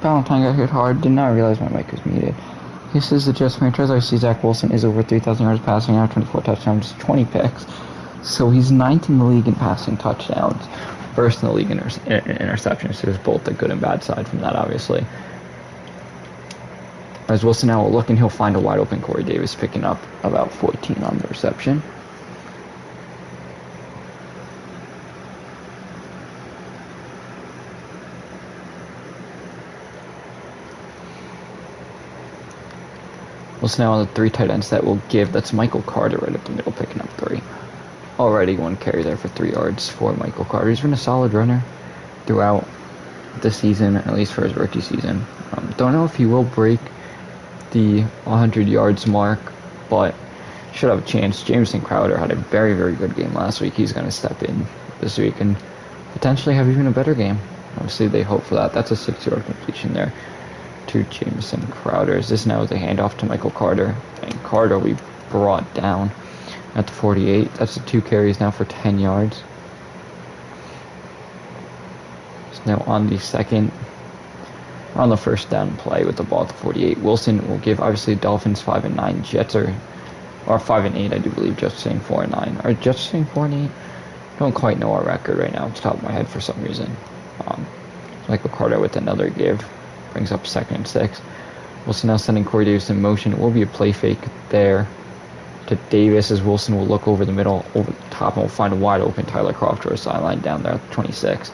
Valentine got hit hard. Did not realize my mic was muted. He says the Jets franchise. I see Zach Wilson is over 3,000 yards passing now, 24 touchdowns, 20 picks. So he's 9th in the league in passing touchdowns, first in the league in interceptions. So there's both the good and bad side from that, obviously. As Wilson now will look, and he'll find a wide open Corey Davis, picking up about 14 on the reception. Wilson now on the 3 tight ends that will give. That's Michael Carter right up the middle, picking up 3. Already 1 carry there for 3 yards for Michael Carter. He's been a solid runner throughout the season, at least for his rookie season. Don't know if he will break the 100 yards mark, but should have a chance. Jamison Crowder had a very, very good game last week. He's going to step in this week and potentially have even a better game. Obviously, they hope for that. That's a 6-yard completion there to Jamison Crowder. This now is a handoff to Michael Carter, and Carter we brought down at the 48. That's the 2 carries now for 10 yards. So now on the second, on the first down play with the ball at the 48. Wilson will give, obviously, Dolphins 5 and 9. Jets are 5 and 8, I do believe. Jets saying 4 and 9. Are Jets saying 4 and 8? Don't quite know our record right now off the top of my head for some reason. Michael Carter with another give. Brings up 2nd and 6. Wilson now sending Corey Davis in motion. It will be a play fake there to Davis as Wilson will look over the middle, over the top, and will find a wide open Tyler Croft or a sideline down there at the 26.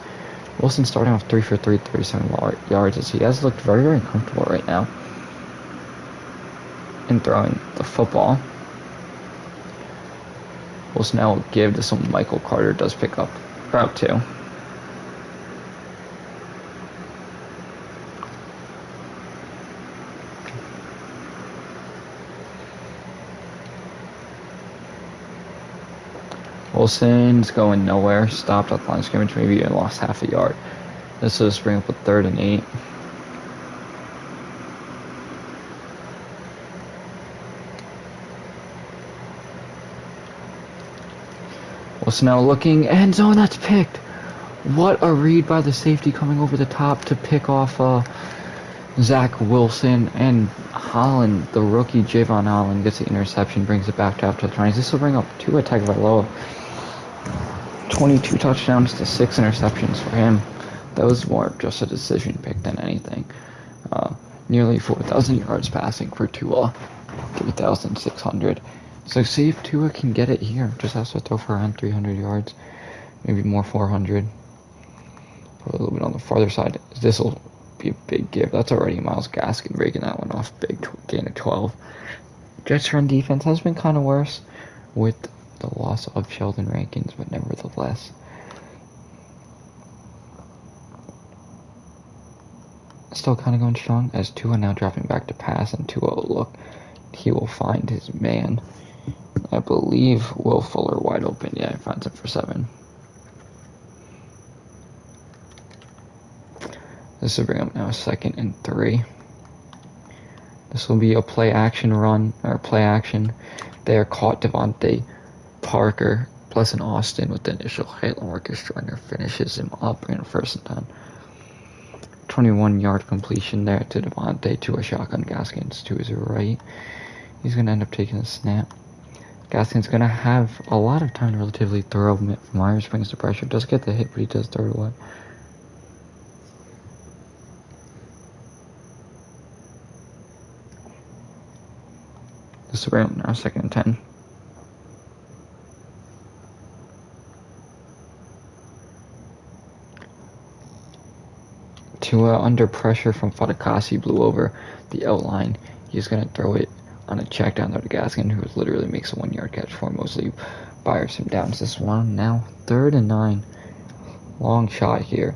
Wilson starting off 3 for 3, 37 yards as he has looked very, very comfortable right now in throwing the football. Wilson now will give to someone. Michael Carter does pick up about 2. Wilson's going nowhere. Stopped at the line of scrimmage, maybe lost half a yard. This will just bring up a 3rd and 8. Wilson now looking, end zone, that's picked. What a read by the safety coming over the top to pick off Zach Wilson, and Holland, the rookie Javon Holland, gets the interception, brings it back to after the 20s. This will bring up Tua Tagovailoa. 22 touchdowns to 6 interceptions for him. That was more just a decision pick than anything. Nearly 4,000 yards passing for Tua, 3,600. So see if Tua can get it here. Just has to throw for around 300 yards, maybe more 400. A little bit on the farther side. This will be a big give. That's already Myles Gaskin breaking that one off. Big gain of 12. Jets run defense has been kind of worse with the loss of Sheldon Rankins, but nevertheless. Still kind of going strong as Tua now dropping back to pass, and Tua will look. He will find his man. I believe Will Fuller wide open. Yeah, he finds him for 7. This will bring up now a 2nd and 3. This will be a play action run, or play action. There caught Devontae Parker, plus an Austin with the initial hit. Lamarcus Joyner finishes him up in 1st and 10. 21-yard completion there to Devontae to a shotgun. Gaskins to his right. He's going to end up taking the snap. Gaskins going to have a lot of time to relatively throw. Myers brings the pressure. Does get the hit, but he does throw it away. This will bring up now 2nd and 10. Tua under pressure from Fatukasi blew over the outline. He's going to throw it on a check down there to Gaskin, who literally makes a 1-yard catch for him. Mosley fires him down. This one now 3rd and 9. Long shot here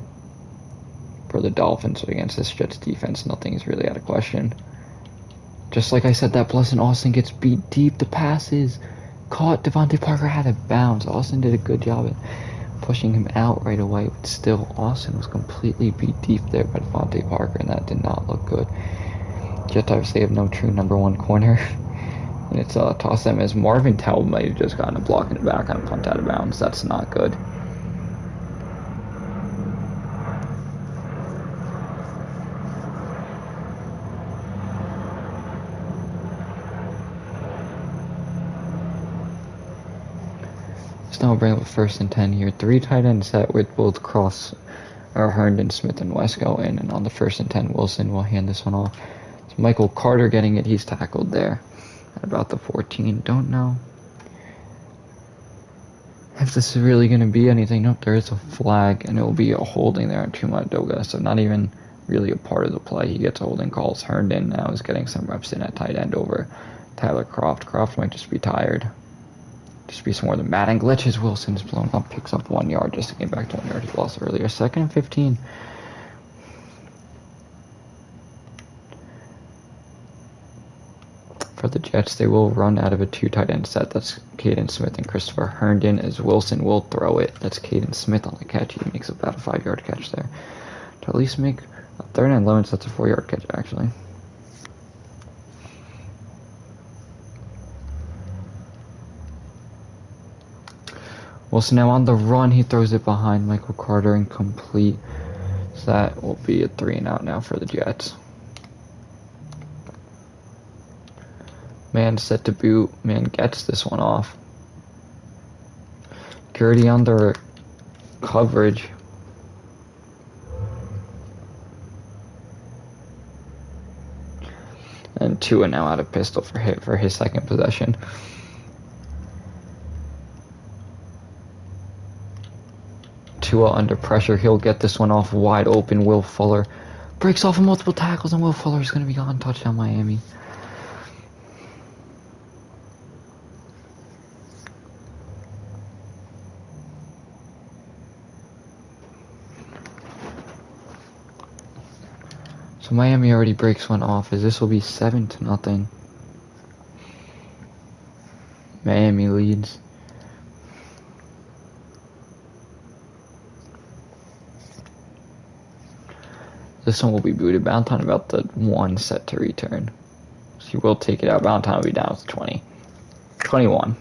for the Dolphins against this Jets defense. Nothing is really out of question. Just like I said, that Blessing Austin gets beat deep. The passes caught. Devontae Parker had a bounce. Austin did a good job at pushing him out right away, but still, Austin was completely beat deep there by Devontae Parker, and that did not look good. Jets obviously have no true number 1 corner, and it's toss them as Marvin Tell might have just gotten a block in the back on a punt out of bounds. That's not good. So now we'll bring up a 1st and 10 here. 3 tight end set with both Cross or Herndon, Smith, and West go in. And on the 1st and 10, Wilson will hand this one off. So Michael Carter getting it. He's tackled there at about the 14. Don't know if this is really going to be anything. Nope, there is a flag, and it will be a holding there on Tumadoga. So not even really a part of the play. He gets holding calls. Herndon now is getting some reps in at tight end over Tyler Croft. Croft might just be tired. Just be some more than Madden glitches. Wilson's blown up, picks up 1 yard just to get back to 1 yard he lost earlier. 2nd and 15. For the Jets, they will run out of a 2 tight end set. That's Caden Smith and Christopher Herndon, as Wilson will throw it. That's Caden Smith on the catch. He makes about a 5 yard catch there. To at least make a 3rd and 11, so that's a 4 yard catch actually. Wilson now on the run. He throws it behind Michael Carter, incomplete. So that will be a 3 and out now for the Jets. Man set to boot. Man gets this one off. Gertie under coverage. And Tua now out of pistol for his 2nd possession. Tua under pressure. He'll get this one off wide open. Will Fuller breaks off of multiple tackles, and Will Fuller is going to be gone. Touchdown Miami. So Miami already breaks one off, as this will be 7-0. Miami leads. This one will be booted. Valentine about the 1 set to return. So he will take it out. Valentine will be down to 20. 21.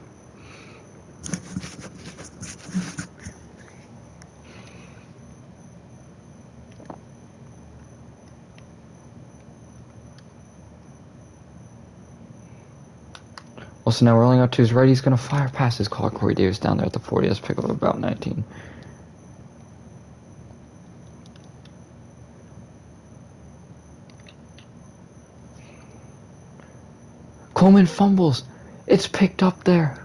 Also now rolling out to his right. He's going to fire past his call. Corey Davis down there at the 40. Let's pick up about 19. Coleman fumbles. It's picked up there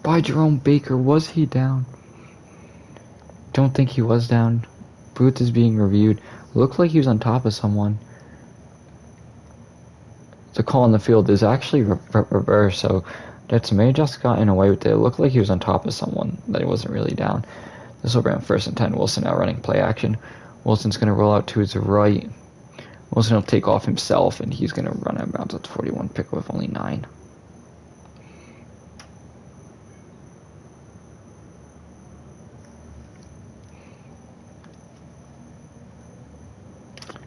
by Jerome Baker. Was he down? Don't think he was down. Booth is being reviewed. Looked like he was on top of someone. The call on the field is actually reversed, so Jets may have just gotten away with it. It looked like he was on top of someone, that he wasn't really down. This will bring 1st and 10. Wilson now running play action. Wilson's going to roll out to his right. Wilson will take off himself, and he's going to run out of bounds at 41, pick with only 9.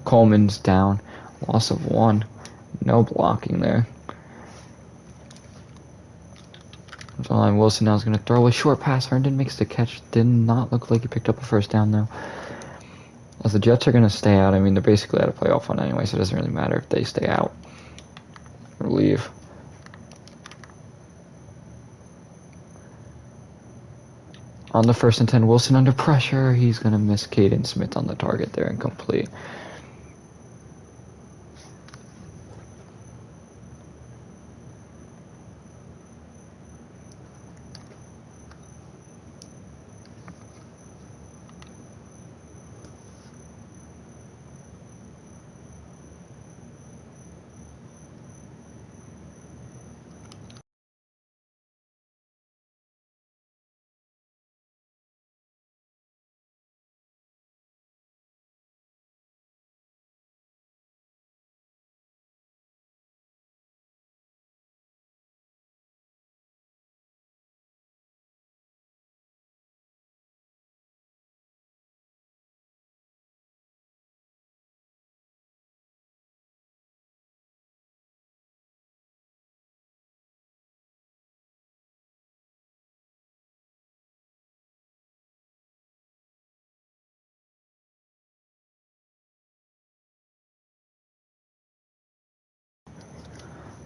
Coleman's down. Loss of 1. No blocking there. Wilson now is going to throw a short pass. Herndon makes the catch. Did not look like he picked up a 1st down, though. As the Jets are going to stay out, I mean, they're basically out of playoff run anyway, so it doesn't really matter if they stay out or leave. On the 1st and 10, Wilson under pressure. He's going to miss Caden Smith on the target there, incomplete.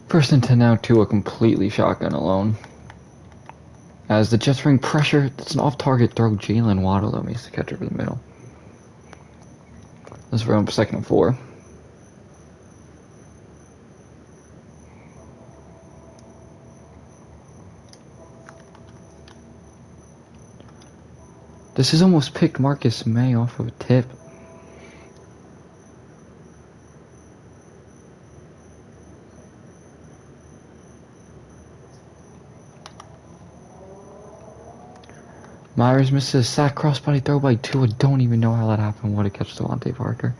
First and 10 now, Tua completely shotgun alone. As the Jets bring pressure, that's an off-target throw. Jalen Waddle though makes the catch over the middle. Let's run for 2nd and 4. This is almost picked Marcus May off of a tip. Myers misses a sack, crossbody throw by Tua. Don't even know how that happened. What a catch to Devontae Parker.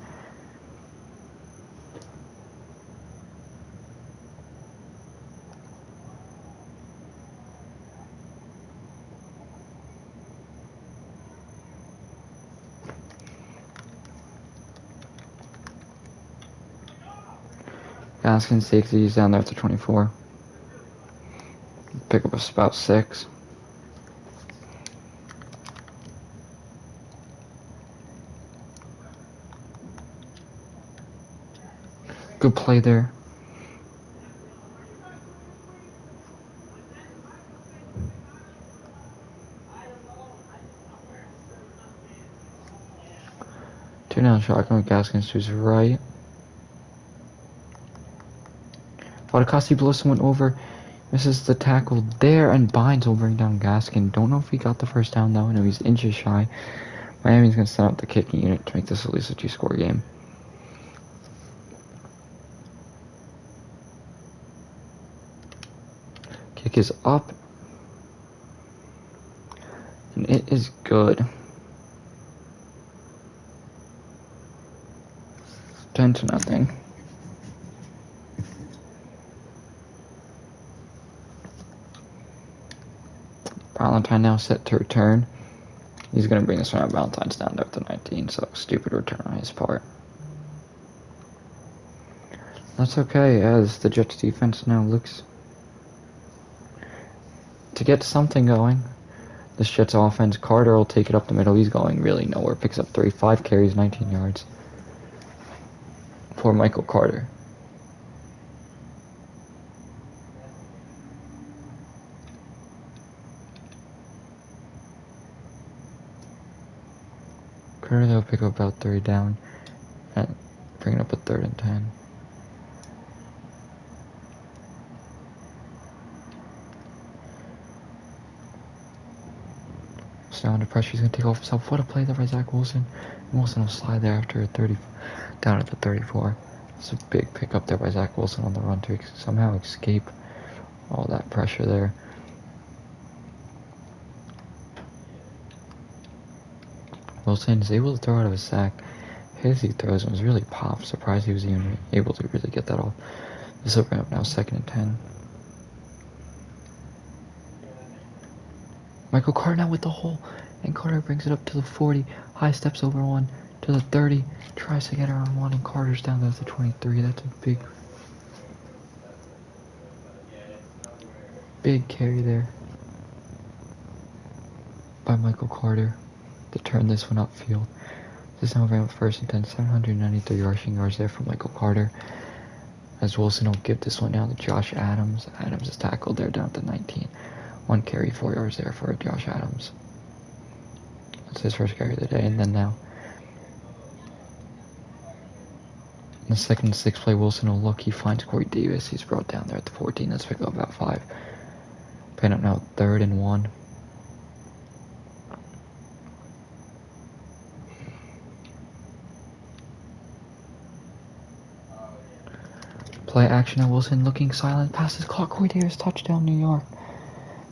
Gaskins takes these down there at the 24. Pick up about 6. Good play there. Two down shotgun with Gaskins to his right. Wadakasi blows someone over. Misses the tackle there, and Bynes will bring down Gaskin. Don't know if he got the first down though. I know he's inches shy. Miami's going to send out the kicking unit to make this at least a 2-score game. Kick is up. And it is good. 10-0. Valentine now set to return. He's going to bring this one out. Valentine's down there at the 19, so stupid return on his part. That's okay, as the Jets defense now looks to get something going. This Jets offense, Carter will take it up the middle. He's going really nowhere. Picks up 35 carries, 19 yards. For Michael Carter. Carter will pick up about 3 down and bring it up a 3rd and 10. So now under pressure, he's going to take off himself. What a play there by Zach Wilson. Wilson will slide there after a 30, down at the 34. It's a big pickup there by Zach Wilson on the run to somehow escape all that pressure there. Wilson is able to throw out of a sack. His he throws and was really popped. Surprised he was even able to really get that off. This will bring up now 2nd and 10. Michael Carter now with the hole, and Carter brings it up to the 40. High steps over 1 to the 30. Tries to get around 1, and Carter's down there to the 23. That's a big carry there by Michael Carter to turn this one upfield. This now ran with 1st and 10, 793 rushing yards there from Michael Carter. As Wilson will give this one down to Josh Adams. Adams is tackled there down to 19. 1 carry, 4 yards there for Josh Adams. That's his first carry of the day. And then now, in the 2nd and 6 play, Wilson will look. He finds Corey Davis. He's brought down there at the 14. Let's pick up about 5. Picking up now 3rd and 1. Play action, and Wilson looking silent. Passes clock. Corey Davis, touchdown, New York.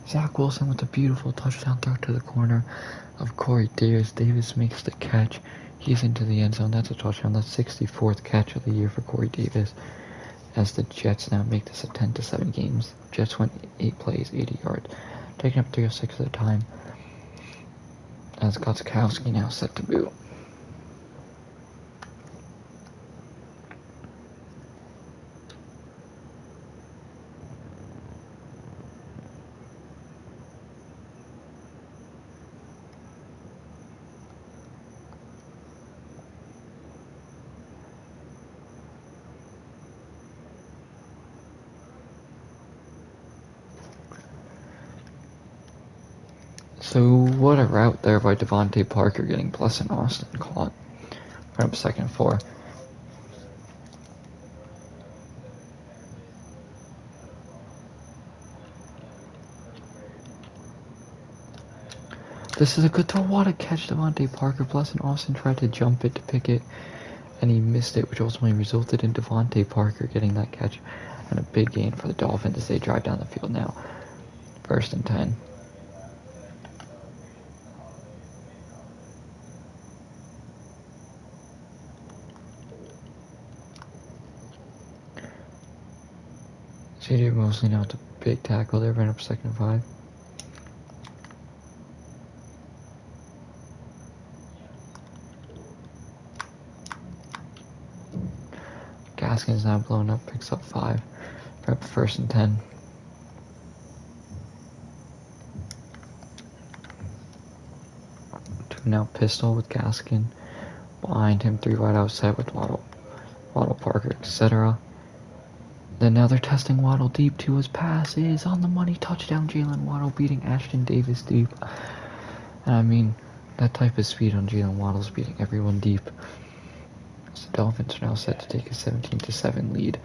Zach Wilson with a beautiful touchdown throw to the corner of Corey Davis. Davis makes the catch. He's into the end zone. That's a touchdown. That's 64th catch of the year for Corey Davis. As the Jets now make this a 10-7 game. Jets went 8 plays, 80 yards. Taking up 306 at the time. As Gostkowski now set to boot. So what a route there by Devontae Parker getting Bless and Austin caught. Right up 2nd and 4. This is a good throw. What a catch, Devontae Parker. Bless and Austin tried to jump it to pick it, and he missed it, which ultimately resulted in Devontae Parker getting that catch and a big gain for the Dolphins as they drive down the field now. 1st and 10. CJ Mosley now with a big tackle there, right up 2nd and 5. Gaskins now blown up, picks up 5. Right up 1st and 10. Two now pistol with Gaskin. Behind him, 3 wide outside with Waddle Parker, etc. Then now they're testing Waddle deep to his pass is on the money. Touchdown, Jalen Waddle beating Ashton Davis deep. And I mean, that type of speed on Jalen Waddle's beating everyone deep. So the Dolphins are now set to take a 17-7 lead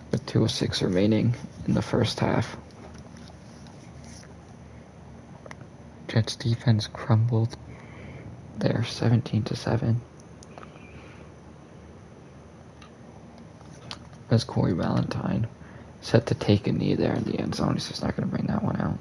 with 2:06 remaining in the first half. Jets defense crumbled there, 17-7. As Corey Valentine set to take a knee there in the end zone. He's just not going to bring that one out.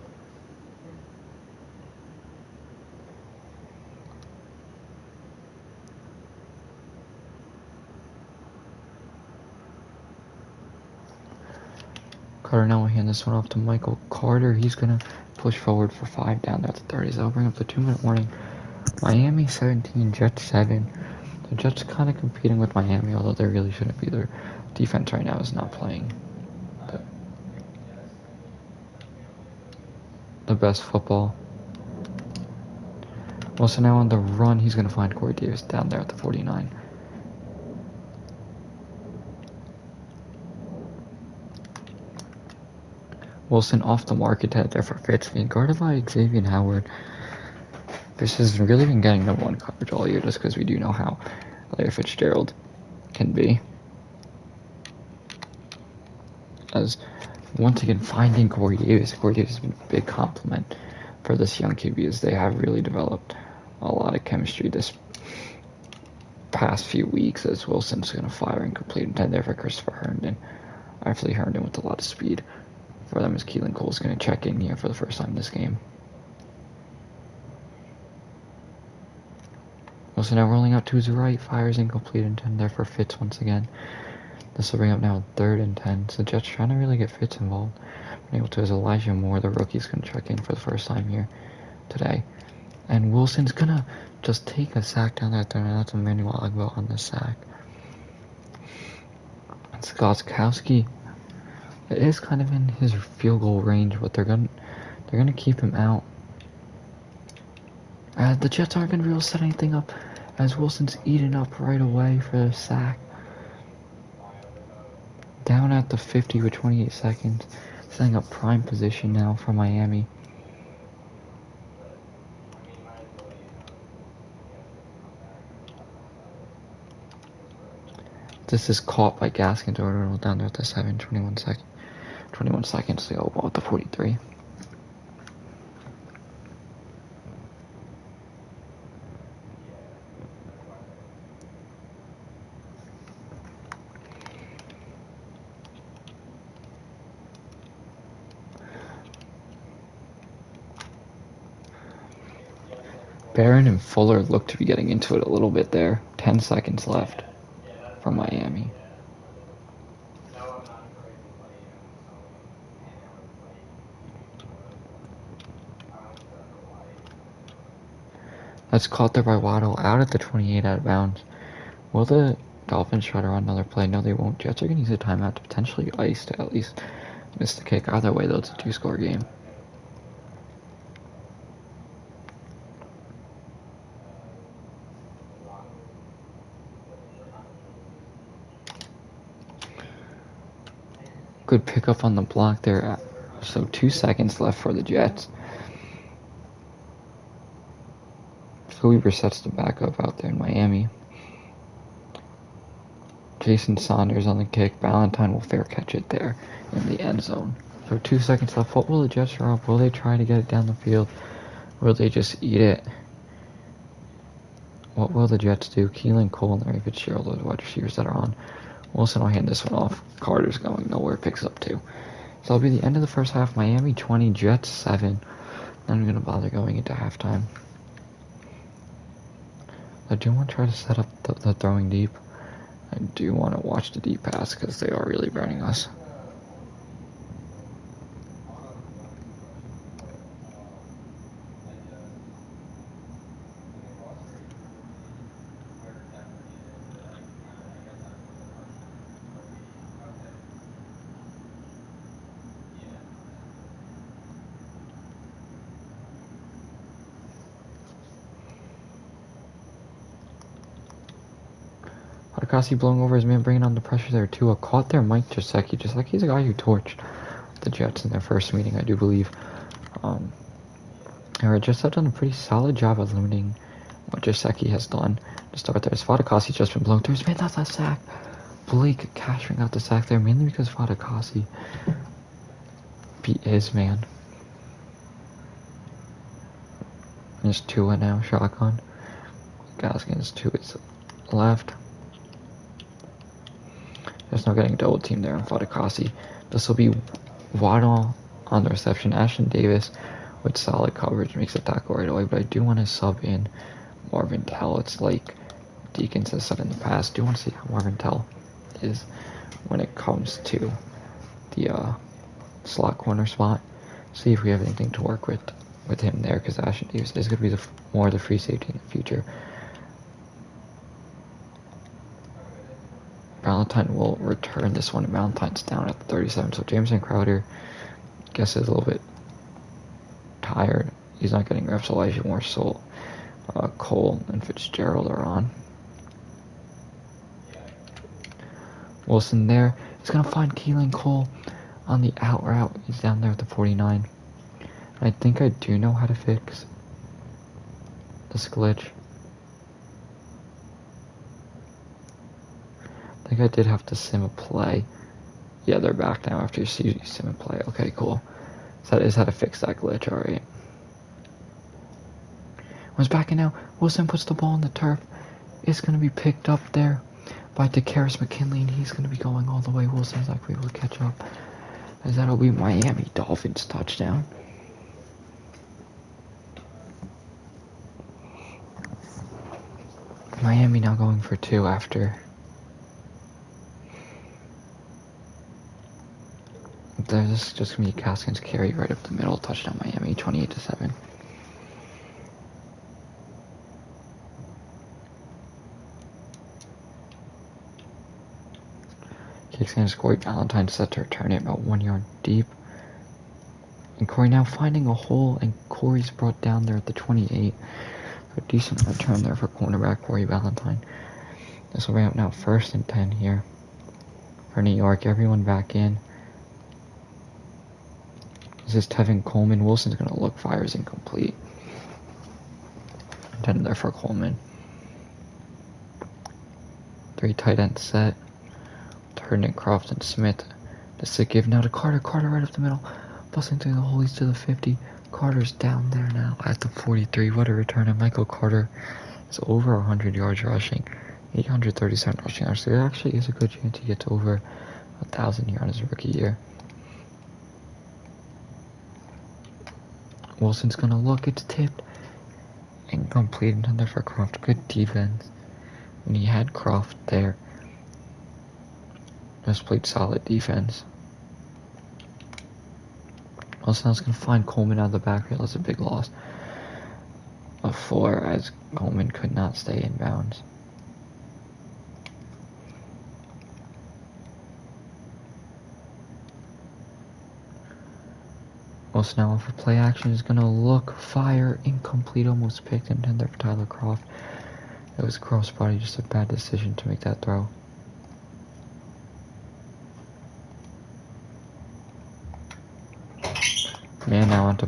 Carter now will hand this one off to Michael Carter. He's going to push forward for 5 down there at the 30s. That'll bring up the 2-minute warning. Miami 17, Jets 7. The Jets kind of competing with Miami, although they really shouldn't be. Their defense right now is not playing the best football. Wilson now on the run. He's going to find Corey Davis down there at the 49. Wilson off the market head there for Fitz, being guarded by Xavier Howard. This has really been getting number 1 coverage all year just because we do know how Larry Fitzgerald can be. As once again finding Corey Davis. Corey Davis has been a big compliment for this young QB as they have really developed a lot of chemistry this past few weeks as Wilson's going to fire and complete intent there for Christopher Herndon. Actually, Herndon with a lot of speed for them as Keelan Cole's going to check in here for the first time this game. Wilson now rolling out to his right, fires incomplete intent there for Fitz once again. This will bring up now 3rd and 10. So Jets trying to really get Fitz involved. Able to as Elijah Moore, the rookie's going to check in for the first time here today. And Wilson's going to just take a sack down there. That's Emmanuel Agbo on the sack. And Skotkowski, it is kind of in his field goal range, but they're gonna keep him out. The Jets aren't going to be able to set anything up as Wilson's eaten up right away for the sack. Down at the 50 with 28 seconds. Setting up prime position now for Miami. This is caught by Gaskins order down there at the 7, 21 seconds to go about the 43. Barron and Fuller look to be getting into it a little bit there. 10 seconds left for Miami. That's caught there by Waddle out at the 28 out of bounds. Will the Dolphins try to run another play? No, they won't. Jets are going to use a timeout to potentially ice to at least miss the kick. Either way, though, it's a 2-score game. Good pickup on the block there. So 2 seconds left for the Jets. Weaver sets the backup out there in Miami. Jason Saunders on the kick. Valentine will fair catch it there in the end zone. So 2 seconds left. What will the Jets draw up? Will they try to get it down the field? Will they just eat it? What will the Jets do? Keelan Cole and Larry Fitzgerald, those wide receivers that are on. Wilson will hand this one off. Carter's going nowhere. Picks up 2. So that'll be the end of the first half. Miami 20, Jets 7. Not even going to bother going into halftime. I do want to try to set up the throwing deep. I do want to watch the deep pass because they are really burning us. Akasi blowing over his man, bringing on the pressure there too. Caught there, Mike Gesicki. Gesicki's a guy who torched the Jets in their first meeting, I do believe. And Jets have done a pretty solid job of limiting what Gesicki has done to start there. Fadakasi just been blown through his man. That's that sack. Blake cashing out the sack there, mainly because Fadakasi beat his man. And it's Tua now, shotgun. Gaskins to his left. There's no getting double team there on Fadakasi. This will be Waddle on the reception. Ashton Davis with solid coverage makes a tackle right away, but I do want to sub in Marvin Tell. It's like Deacons has said in the past. Do want to see how Marvin Tell is when it comes to the slot corner spot. See if we have anything to work with him there, because Ashton Davis is going to be more the free safety in the future. Valentine will return this one. Valentine's down at 37, so Jameson Crowder, I guess, is a little bit tired. He's not getting reps. Elijah Moore, so Cole and Fitzgerald are on. Wilson there. He's going to find Keelan Cole on the out route. He's down there at the 49. I think I do know how to fix this glitch. I think I did have to sim a play. Yeah, they're back now after you see sim a play. Okay, cool. So that is how to fix that glitch, alright. One's back in now. Wilson puts the ball on the turf. It's going to be picked up there by DeCaris McKinley, and he's going to be going all the way. Wilson's not going to be able to catch up, as that'll be Miami Dolphins touchdown. Miami now going for 2 after. There's just going to be Gaskins carry right up the middle. Touchdown Miami, 28-7. Kicks in Corey Valentine set to return it about 1 yard deep. And Corey now finding a hole, and Corey's brought down there at the 28. A decent return there for cornerback Corey Valentine. This will bring up now 1st and 10 here for New York. Everyone back in. This is Tevin Coleman. Wilson's going to look, fires incomplete. Intended there for Coleman. 3 tight end set. Herndon, Croft, and Smith. The sick give now to Carter. Carter right up the middle. Busting through the hole. He's to the 50. Carter's down there now at the 43. What a return. And Michael Carter is over 100 yards rushing. 837 rushing yards. There actually is a good chance he gets over 1,000 yards his rookie year. Wilson's going to look. It's tipped. Incomplete. Intended for Croft. Good defense. And he had Croft there. Just played solid defense. Wilson's going to find Coleman out of the backfield. That's a big loss of 4, as Coleman could not stay in bounds. Wilson now off for play action is going to look, fire, incomplete, almost picked, intended for Tyler Croft. It was crossbody, just a bad decision to make that throw. Man now onto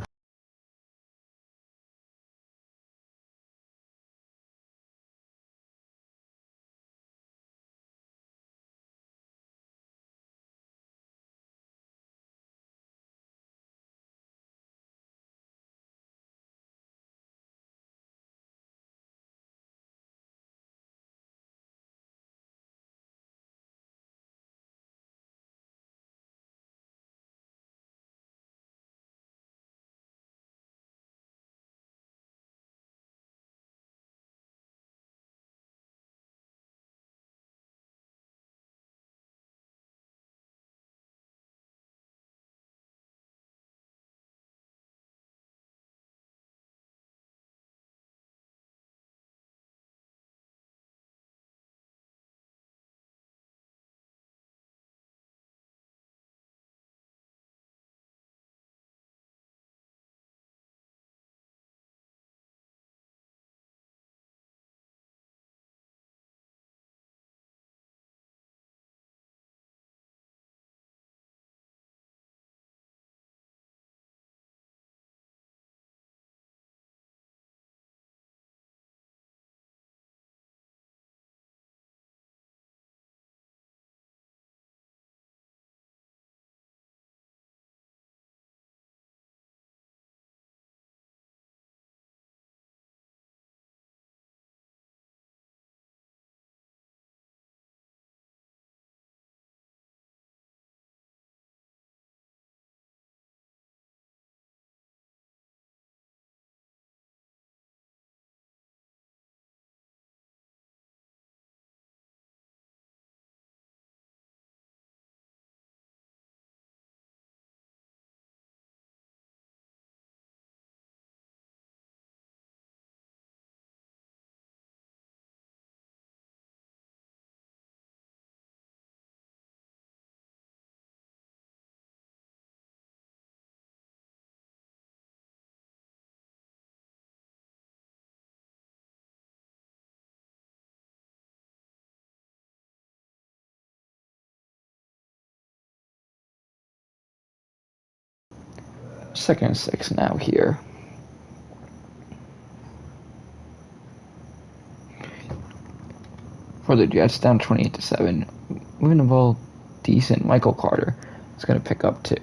Second and 6 now here. For the Jets, down 28-7. Moving the ball decent. Michael Carter is going to pick up 2.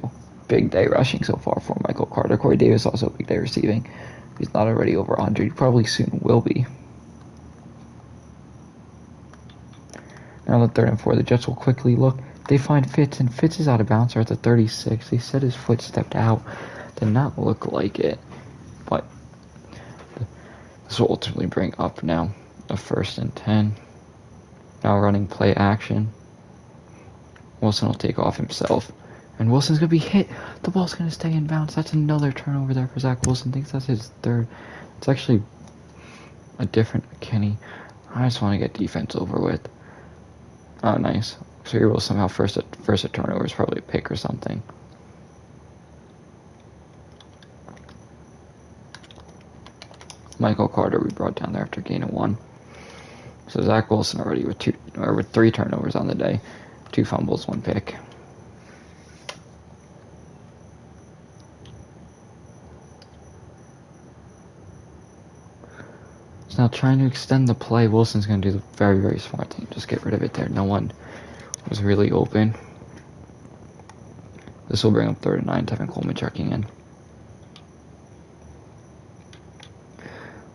Big day rushing so far for Michael Carter. Corey Davis also a big day receiving. He's not already over 100. He probably soon will be. Now the 3rd and 4. The Jets will quickly look. They find Fitz, and Fitz is out of bounds at the 36. They said his foot stepped out. Did not look like it. But this will ultimately bring up now a 1st and 10. Now running play action. Wilson will take off himself. And Wilson's going to be hit. The ball's going to stay in bounds. That's another turnover there for Zach Wilson. Thinks that's his 3rd. It's actually a different McKinney. I just want to get defense over with. Oh, nice. So he will somehow first a turnover is probably a pick or something. Michael Carter we brought down there after gain of 1. So Zach Wilson already with 3 turnovers on the day. 2 fumbles, 1 pick. So now trying to extend the play, Wilson's going to do the very, very smart thing. Just get rid of it there. No one was really open. This will bring up 3rd and 9, Tevin Coleman checking in.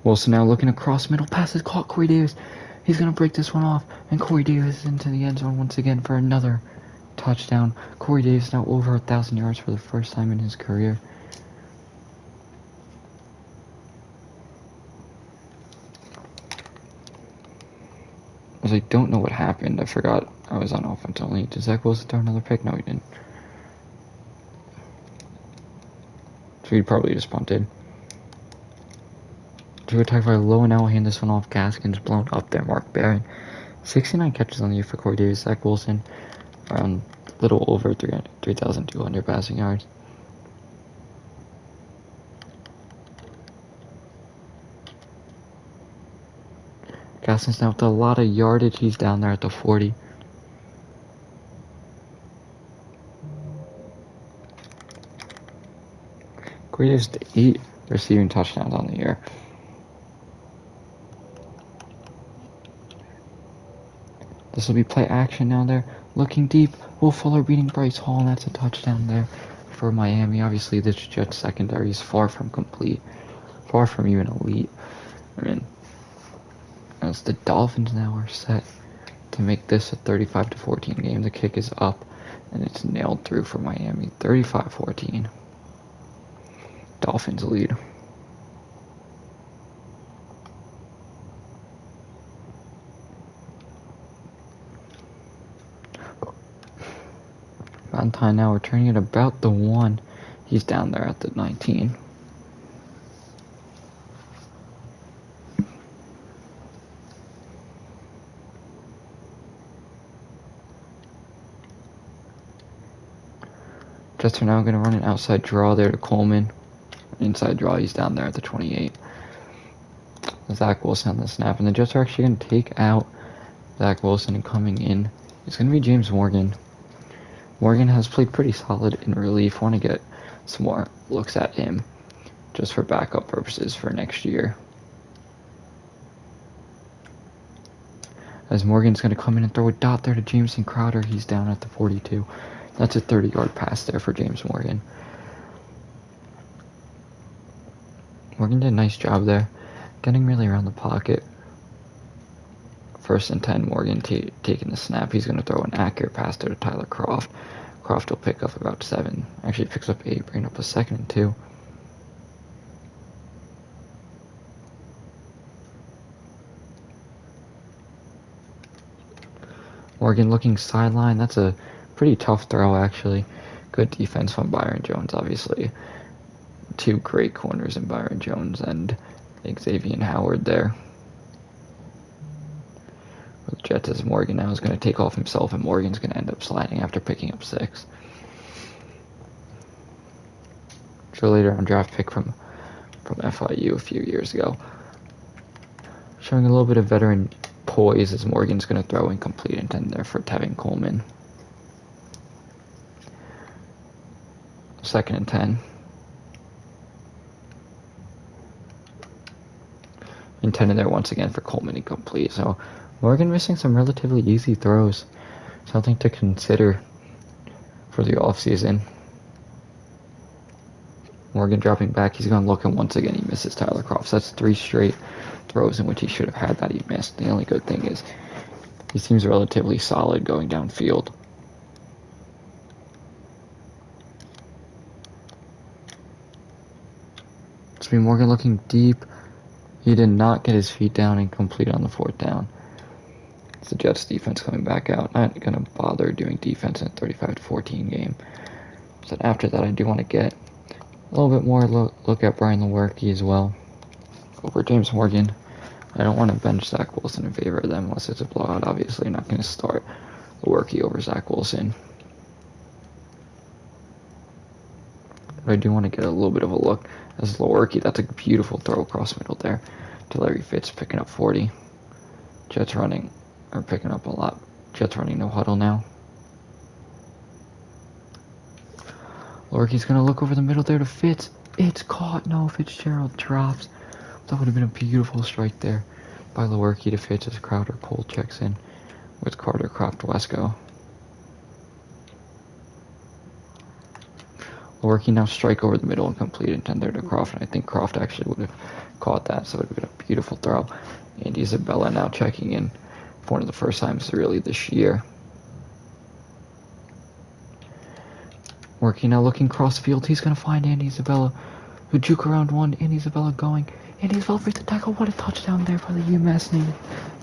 Wilson now looking across middle, pass is caught. Corey Davis, he's going to break this one off, and Corey Davis into the end zone once again for another touchdown. Corey Davis now over 1,000 yards for the first time in his career. As I don't know what happened, I forgot I was on offense only. Did Zach Wilson throw another pick? No, he didn't. So he probably just punted. To attack by Low, and now will hand this one off. Gaskins blown up there. Mark Barron. 69 catches on the year for Corey Davis. Zach Wilson around a little over 3,200 passing yards. Gaskins now with a lot of yardage. He's down there at the 40. Corey Davis to 8 receiving touchdowns on the year. This will be play action now there. Looking deep. Will Fuller beating Bryce Hall, and that's a touchdown there for Miami. Obviously, this Jets secondary is far from complete. Far from even elite. I mean, as the Dolphins now are set to make this a 35-14 game. The kick is up, and it's nailed through for Miami. 35-14. Dolphins lead. Valentine now returning at about the 1. He's down there at the 19. Jets are now going to run an outside draw there to Coleman. Inside draw, he's down there at the 28. Zach Wilson on the snap, and the Jets are actually going to take out Zach Wilson, and coming in is going to be James Morgan. Morgan has played pretty solid in relief. Want to get some more looks at him just for backup purposes for next year. As Morgan's going to come in and throw a dot there to Jameson Crowder. He's down at the 42. That's a 30-yard pass there for James Morgan. Morgan did a nice job there, getting really around the pocket. 1st and 10, Morgan taking the snap. He's going to throw an accurate pass there to Tyler Kroft. Kroft will pick up about 7. Actually picks up 8, bringing up a 2nd and 2. Morgan looking sideline. That's a pretty tough throw, actually. Good defense from Byron Jones, obviously. 2 great corners in Byron Jones and Xavier Howard there. For the Jets, as Morgan now is going to take off himself, and Morgan's going to end up sliding after picking up 6. So later on, draft pick from FIU a few years ago. Showing a little bit of veteran poise as Morgan's going to throw incomplete intent there for Tevin Coleman. 2nd and 10. intended there once again for Coleman, incomplete. So Morgan missing some relatively easy throws. Something to consider for the offseason. Morgan dropping back. He's going to look, and once again he misses Tyler Crofts. That's 3 straight throws in which he should have had that he missed. The only good thing is he seems relatively solid going downfield. It's been Morgan looking deep. He did not get his feet down and complete on the 4th down. It's the Jets defense coming back out. Not going to bother doing defense in a 35-14 game. So after that, I do want to get a little bit more look at Brian Lewerke as well over James Morgan. I don't want to bench Zach Wilson in favor of them unless it's a blowout. Obviously, I'm not going to start Lewerke over Zach Wilson. But I do want to get a little bit of a look as Lewerke. That's a beautiful throw across middle there to Larry Fitz, picking up 40. Jets running, or picking up a lot. Jets running no huddle now. Lewerke's going to look over the middle there to Fitz. It's caught. No, Fitzgerald drops. That would have been a beautiful strike there by Lewerke to Fitz as Crowder Cole checks in with Carter Croft Wesco. Lewerke now strike over the middle and complete intended to Croft, and I think Croft actually would have caught that, so it would have been a beautiful throw. Andy Isabella now checking in for one of the first times really this year. Lewerke now looking cross field. He's going to find Andy Isabella, who juke around one. Andy Isabella going. Andy Isabella breaks the tackle. What a touchdown there by the UMass native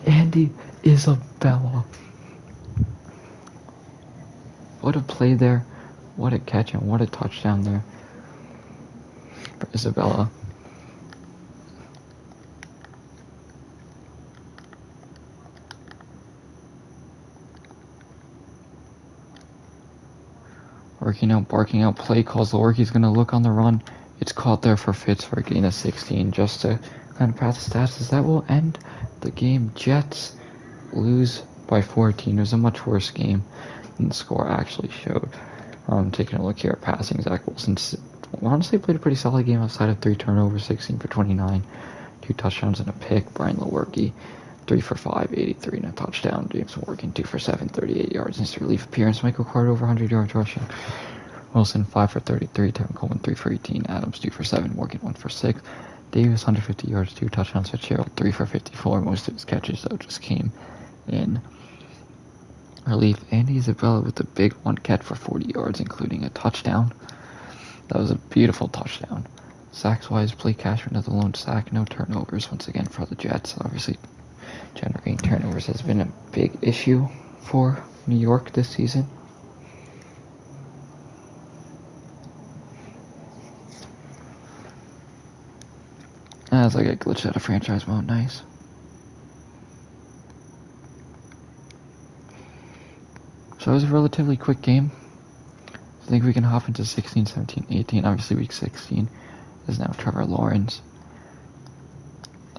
Andy Isabella. What a play there. What a catch and what a touchdown there for Isabella. Lewerke now barking out play calls. Lewerke's going to look on the run. It's caught there for Fitz for a gain of 16 just to kind of pass the stats as that will end the game. Jets lose by 14. It was a much worse game than the score actually showed. Taking a look here at passing, Zach Wilson honestly played a pretty solid game outside of 3 turnovers, 16 for 29, 2 touchdowns and a pick. Brian Lewerke, 3 for 5, 83 and a touchdown. James Morgan, 2 for 7, 38 yards in his relief appearance. Michael Carter over 100 yards rushing. Wilson, 5 for 33, Tevin Coleman, 3 for 18, Adams, 2 for 7, Morgan, 1 for 6, Davis, 150 yards, 2 touchdowns, Fitzgerald, 3 for 54. Most of his catches, though, just came in relief. Andy Isabella with a big one catch for 40 yards, including a touchdown. That was a beautiful touchdown. Sacks-wise, Blake Cashman with a lone sack, no turnovers once again for the Jets. Obviously, generating turnovers has been a big issue for New York this season. As I get glitched out of franchise mode, nice. So it was a relatively quick game. I think we can hop into 16, 17, 18. Obviously week 16 is now Trevor Lawrence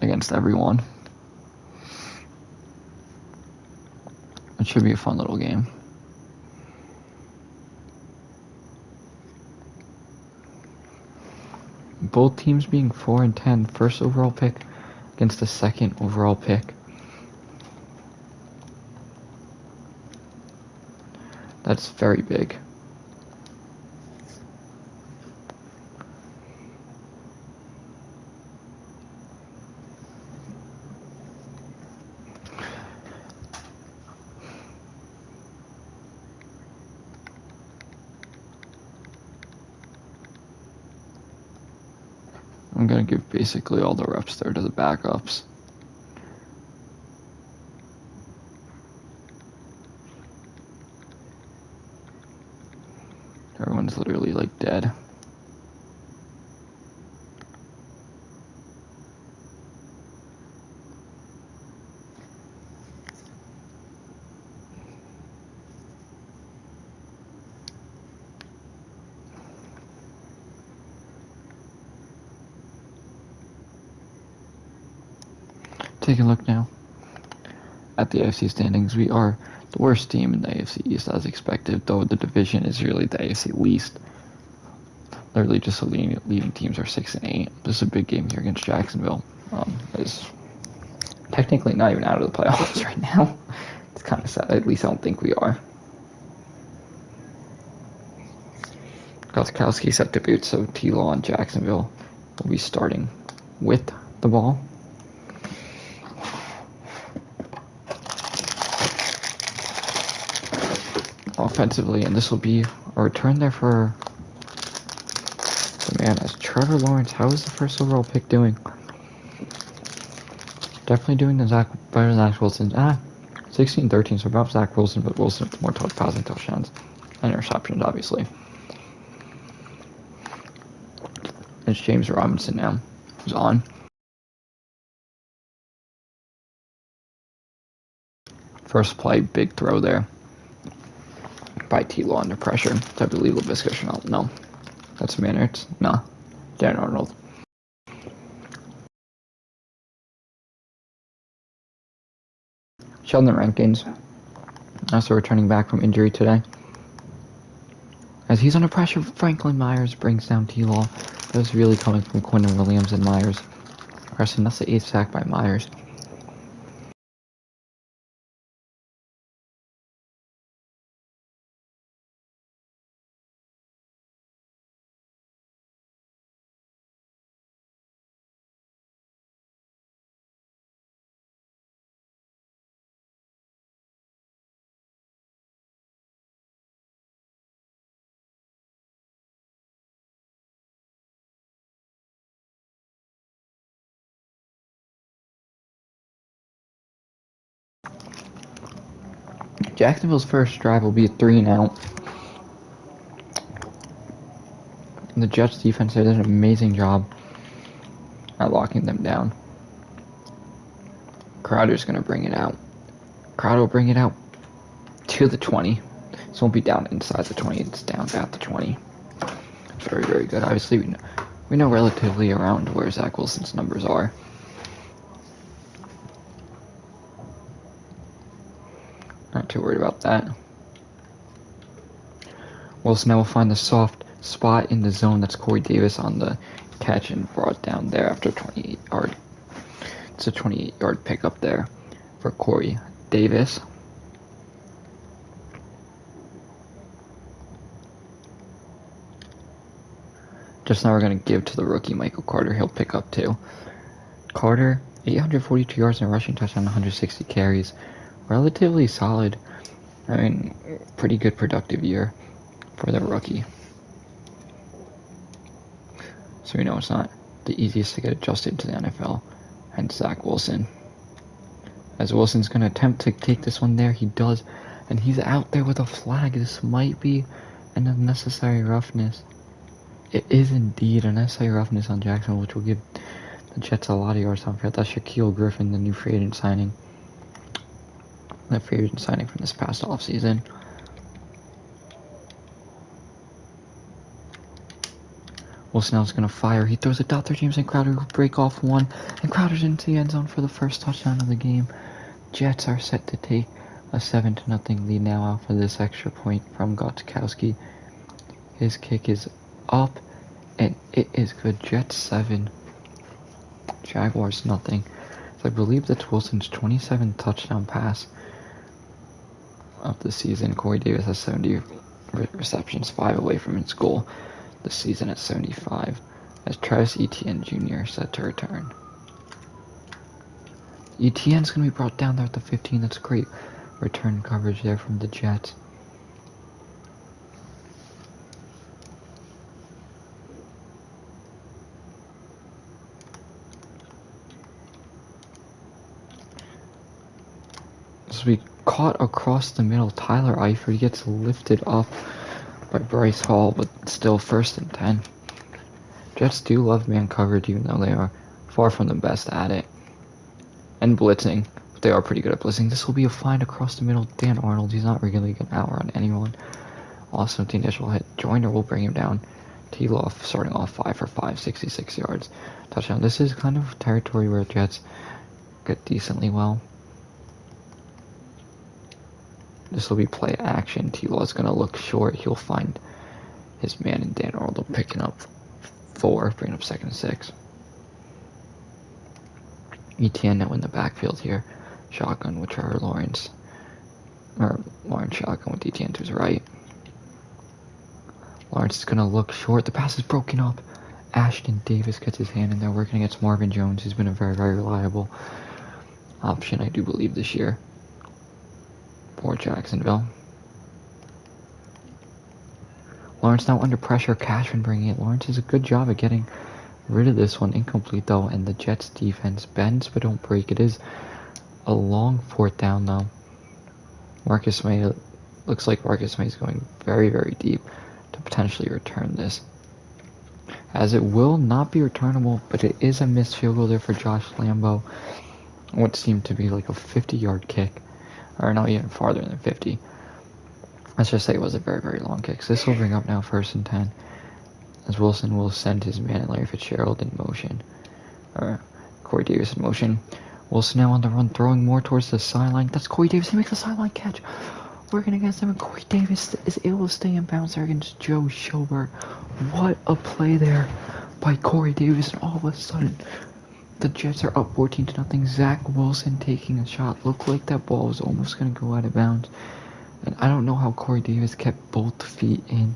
against everyone. It should be a fun little game. Both teams being 4-10, first overall pick against the second overall pick. That's very big. I'm going to give basically all the reps there to the backups. Everyone's literally like dead. Take a look now at the AFC standings. We are the worst team in the AFC East as expected, though the division is really the AFC least. Literally just the leading teams are 6-8. This is a big game here against Jacksonville. As technically not even out of the playoffs right now. It's kind of sad. At least I don't think we are. Gostkowski set to boot, so T-Law and Jacksonville will be starting with the ball. Offensively, and this will be a return there for the man as Trevor Lawrence. How is the first overall pick doing? Definitely doing the better than Zach Wilson. 16-13, so about Zach Wilson, but Wilson with more passing touchdowns and interceptions, obviously. It's James Robinson now, who's on. First play, big throw there by T-Law under pressure. I believe LaVisca Chenault. No. That's Manners. No. Dan Arnold. Sheldon Rankins, also returning back from injury today. As he's under pressure, Franklin Myers brings down T-Law. That was really coming from Quentin Williams and Myers. Carson, that's the 8th sack by Myers. Jacksonville's first drive will be a 3-and-out. The Jets defense did an amazing job at locking them down. Crowder's going to bring it out. Crowder will bring it out to the 20. This won't be down inside the 20. It's down at the 20. It's very, very good. Obviously, we know relatively around where Zach Wilson's numbers are. Not too worried about that. Wilson now will find the soft spot in the zone. That's Corey Davis on the catch and brought down there after 28-yard. It's a 28-yard pickup there for Corey Davis. Just now we're going to give to the rookie Michael Carter. He'll pick up too. Carter, 842 yards and a rushing touchdown, 160 carries. Relatively solid. I mean, pretty good productive year for the rookie. So we know it's not the easiest to get adjusted to the NFL. And Zach Wilson. As Wilson's going to attempt to take this one there, he does. And he's out there with a flag. This might be an unnecessary roughness. It is indeed unnecessary roughness on Jacksonville, which will give the Jets a lot of yards on field. That's Shaquille Griffin, the new free agent signing. The free agent signing from this past offseason. Wilson now is going to fire. He throws a dot there. James and Crowder will break off one. And Crowder's into the end zone for the first touchdown of the game. Jets are set to take a 7-0 lead now off of this extra point from Gostkowski. His kick is up. And it is good. Jets 7. Jaguars nothing. So I believe that's Wilson's 27th touchdown pass of the season. Corey Davis has 70 receptions, 5 away from his goal. The season at 75. As Travis Etienne Jr. set to return. Etienne's going to be brought down there at the 15. That's great return coverage there from the Jets. This will be caught across the middle. Tyler Eifert gets lifted up by Bryce Hall, but still 1st and 10. Jets do love man coverage, even though they are far from the best at it. And blitzing, but they are pretty good at blitzing. This will be a find across the middle. Dan Arnold, he's not really going to outrun anyone. Awesome, the initial hit. Joyner will bring him down. T-Law starting off 5 for 5, 66 yards. Touchdown. This is kind of territory where Jets get decently well. This will be play action. T-Law is going to look short. He'll find his man and Dan Arnold picking up 4, bringing up 2nd and 6. ETN now in the backfield here. Shotgun with Trevor Lawrence. Or Lawrence shotgun with ETN to his right. Lawrence is going to look short. The pass is broken up. Ashton Davis gets his hand in there, working against Marvin Jones, who's been a very, very reliable option, I do believe, this year for Jacksonville. Lawrence now under pressure. Cashman bringing it. Lawrence does a good job of getting rid of this one. Incomplete, though, and the Jets defense bends but don't break. It is a long fourth down, though. Marcus May, looks like Marcus May is going very, very deep to potentially return this, as it will not be returnable, but it is a missed field goal there for Josh Lambo. What seemed to be like a 50-yard kick, or not even farther than 50. Let's just say it was a very, very long kick. So this will bring up now 1st and 10, as Wilson will send his man Larry Fitzgerald in motion, or Corey Davis in motion. Wilson now on the run, throwing more towards the sideline. That's Corey Davis. He makes the sideline catch. Working against him, and Corey Davis is able to stay in bounds there against Joe Schobert. What a play there by Corey Davis, and all of a sudden, the Jets are up 14-0. Zach Wilson taking a shot. Looked like that ball was almost going to go out of bounds. And I don't know how Corey Davis kept both feet in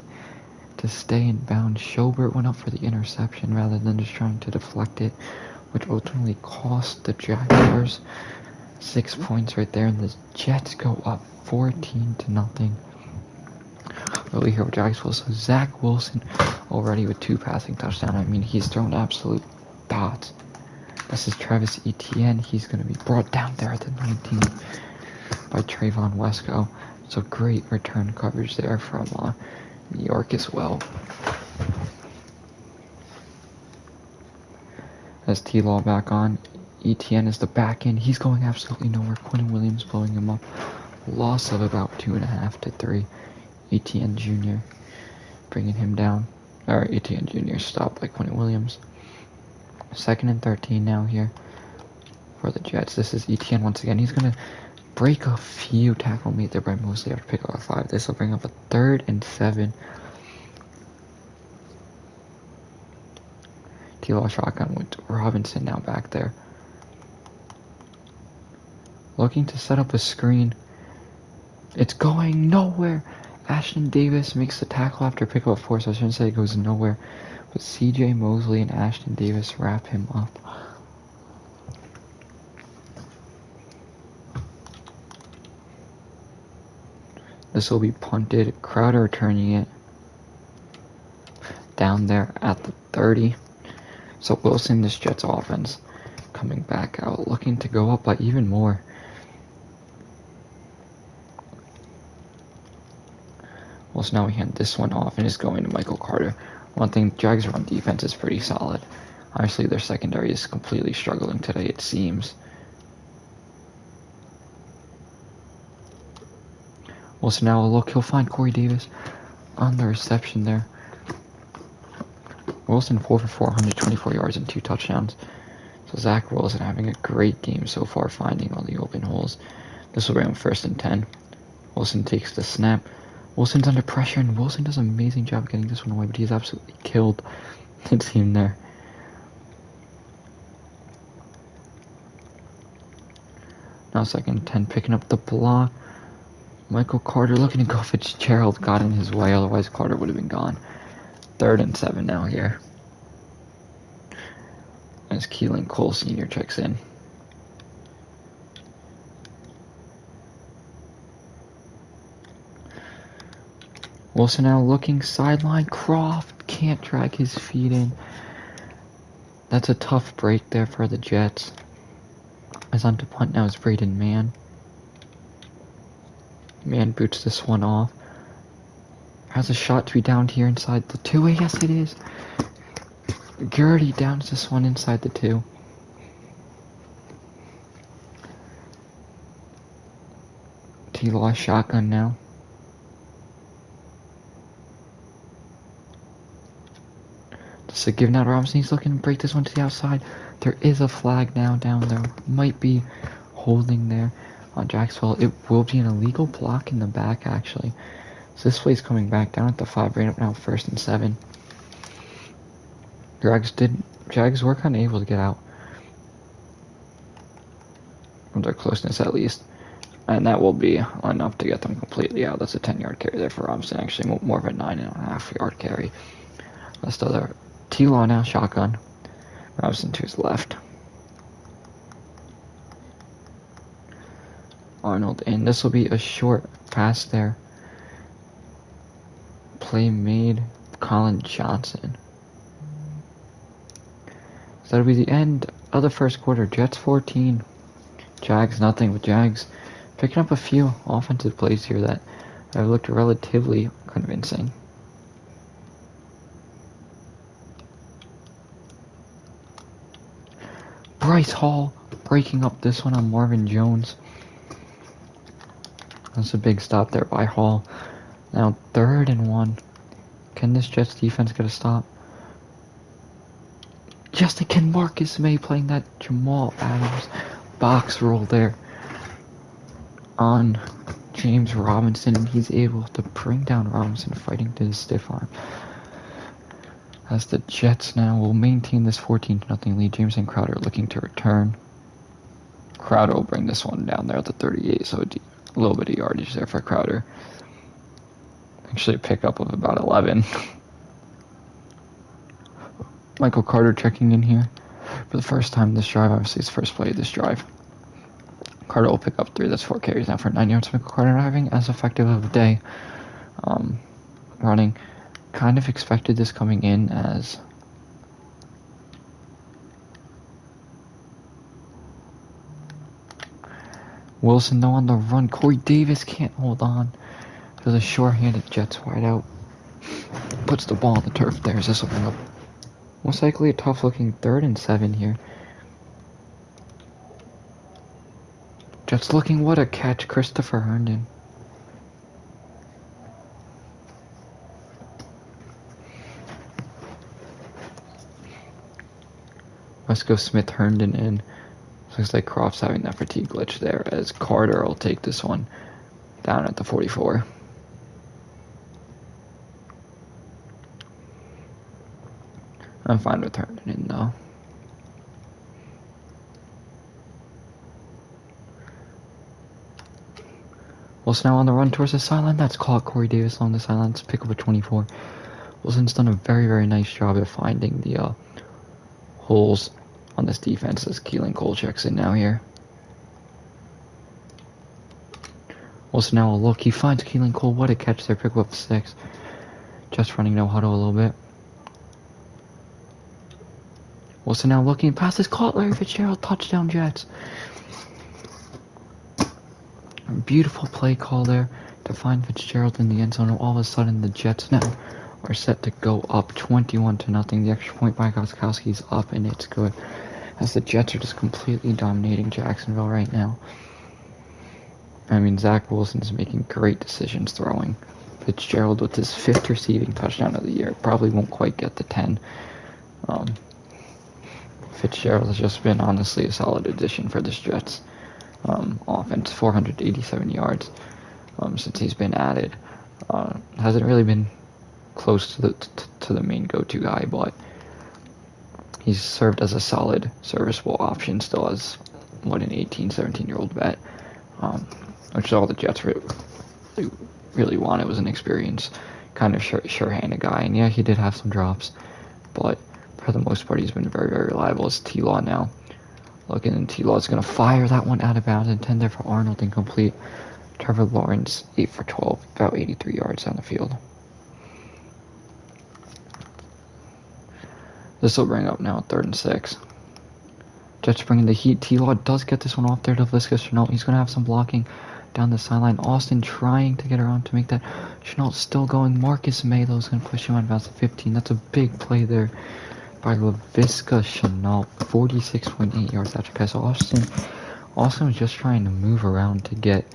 to stay in bounds. Schobert went up for the interception rather than just trying to deflect it, which ultimately cost the Jaguars 6 points right there. And the Jets go up 14-0. Really here with Jacksonville. So Zach Wilson already with 2 passing touchdowns. I mean, he's thrown absolute dots. This is Travis Etienne. He's going to be brought down there at the 19 by Trayvon Wesco. So great return coverage there from New York as well. As T-Law back on, Etienne is the back end. He's going absolutely nowhere. Quentin Williams blowing him up. Loss of about 2.5 to 3. Etienne Jr. bringing him down. Or Etienne Jr. stopped by Quentin Williams. 2nd and 13 now here for the Jets. This is Etienne once again. He's going to break a few tackle meet there by mostly after pick off 5. This will bring up a 3rd and 7. T-Law shotgun with Robinson now back there. Looking to set up a screen. It's going nowhere. Ashton Davis makes the tackle after pick up 4, so I shouldn't say it goes nowhere. But CJ Mosley and Ashton Davis wrap him up. This will be punted. Crowder returning it down there at the 30. So Wilson, this Jets offense, coming back out, looking to go up by even more. Well, so now we hand this one off and it's going to Michael Carter. One thing, Jags' run defense is pretty solid. Obviously, their secondary is completely struggling today, it seems. Well, so now look, he'll find Corey Davis on the reception there. Wilson 4 for 4, 124 yards and 2 touchdowns. So Zach Wilson having a great game so far, finding all the open holes. This will bring him 1st and 10. Wilson takes the snap. Wilson's under pressure, and Wilson does an amazing job getting this one away, but he's absolutely killed the team there. Now 2nd and 10, picking up the block. Michael Carter looking to go. Fitzgerald got in his way, otherwise Carter would have been gone. 3rd and 7 now here, as Keelan Cole Sr. checks in. Wilson now looking sideline. Croft can't drag his feet in. That's a tough break there for the Jets. As on to punt now is Braden Mann. Mann boots this one off. Has a shot to be downed here inside the 2. Yes, it is. Gertie downs this one inside the 2. T-Law shotgun now. Just a give out Robinson. He's looking to break this one to the outside. There is a flag now down there. Might be holding there on Jacksonville. It will be an illegal block in the back, actually. So this play's coming back down at the 5, bringing up now 1st and 7. Jags were kind of able to get out. their closeness at least. And that will be enough to get them completely out. That's a 10-yard carry there for Robinson. Actually, more of a 9.5-yard carry. Let's do the T-Law now, shotgun. Robinson to his left. Arnold in. This will be a short pass there. Play made. Colin Johnson. So that'll be the end of the first quarter. Jets 14. Jags nothing, with Jags picking up a few offensive plays here that have looked relatively convincing. Bryce Hall breaking up this one on Marvin Jones. That's a big stop there by Hall. Now 3rd and 1. Can this Jets defense get a stop? Yes, they can. Marcus May playing that Jamal Adams box roll there on James Robinson, and he's able to bring down Robinson, fighting to his stiff arm. As the Jets now will maintain this 14-0 lead. Jameson Crowder looking to return. Crowder will bring this one down there at the 38, so a little bit of yardage there for Crowder. Actually a pickup of about 11. Michael Carter checking in here for the first time this drive. Obviously his first play of this drive. Carter will pick up 3. That's 4 carries now for 9 yards. Michael Carter not having as effective of a day running. Kind of expected this coming in as Wilson though on the run. Corey Davis can't hold on. There's a short-handed Jets wide out. Puts the ball on the turf there. This will bring up most likely a tough-looking 3rd and 7 here. Jets looking, what a catch, Christopher Herndon. Let's go Smith Herndon in. Looks like Croft's having that fatigue glitch there, as Carter will take this one down at the 44. I'm fine with Herndon in though. Wilson now on the run towards the sideline. That's caught. Corey Davis along the sideline. Let's pick up a 24. Wilson's done a very, very nice job at finding the holes on this defense as Keelan Cole checks in now here. Wilson now a look. He finds Keelan Cole. What a catch there. Pick up 6. Just running no huddle a little bit. Wilson now looking. Pass is caught. Larry Fitzgerald. Touchdown Jets. Beautiful play call there to find Fitzgerald in the end zone. All of a sudden, the Jets now are set to go up 21-0. The extra point by Gostkowski is up, and it's good, as the Jets are just completely dominating Jacksonville right now. I mean, Zach Wilson's making great decisions throwing. Fitzgerald with his 5th receiving touchdown of the year. Probably won't quite get the 10. Fitzgerald has just been honestly a solid addition for this Jets offense. 487 yards since he's been added. Hasn't really been close to the main go-to guy, but he's served as a solid, serviceable option still as an 18, 17-year-old vet, which is all the Jets really wanted, was an experienced, kind of sure-handed guy. And yeah, he did have some drops, but for the most part, he's been very, very reliable. It's T-Law now. Looking, and T-Law's going to fire that one out of bounds. Intended for Arnold, incomplete. Trevor Lawrence, 8 for 12, about 83 yards down the field. This will bring up now 3rd and 6. Jets bringing the heat. T-Law does get this one off there to Laviska Shenault. He's going to have some blocking down the sideline. Austin trying to get around to make that. Shenault still going. Marcus May, though, is going to push him on about 15. That's a big play there by Laviska Shenault. 46.8 yards after pass. Austin was just trying to move around to get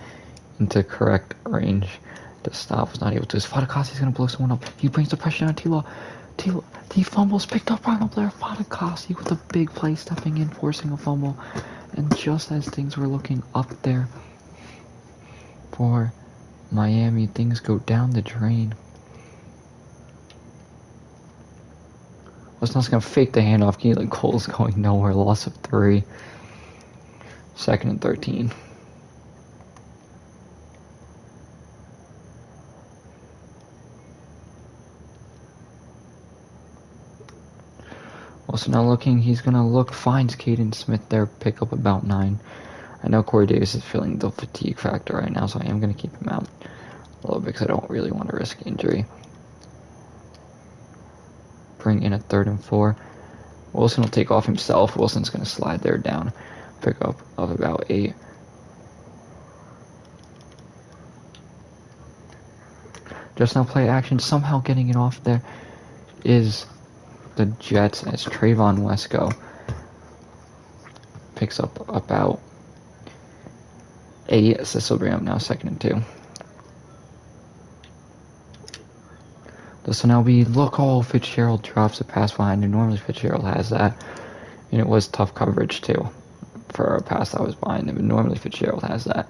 into correct range to stop. Was not able to. Fadakasi's going to blow someone up. He brings the pressure on T-Law. He fumbles, picked up right up there. Fadakasi with a big play, stepping in, forcing a fumble. And just as things were looking up there for Miami, things go down the drain. What's not going to fake the handoff? Keelan Cole's going nowhere. Loss of 3. Second and 13. Also now looking, he's going to look, finds Caden Smith there, pick up about 9. I know Corey Davis is feeling the fatigue factor right now, so I am going to keep him out a little bit because I don't really want to risk injury. Bring in a 3rd and 4. Wilson will take off himself. Wilson's going to slide there down, pick up of about 8. Just now play action, somehow getting it off there is the Jets as Trayvon Wesco picks up about 8. This will bring up now 2nd and 2. This will now be, Fitzgerald drops a pass behind, and normally Fitzgerald has that, and it was tough coverage too for a pass that was behind him, and normally Fitzgerald has that.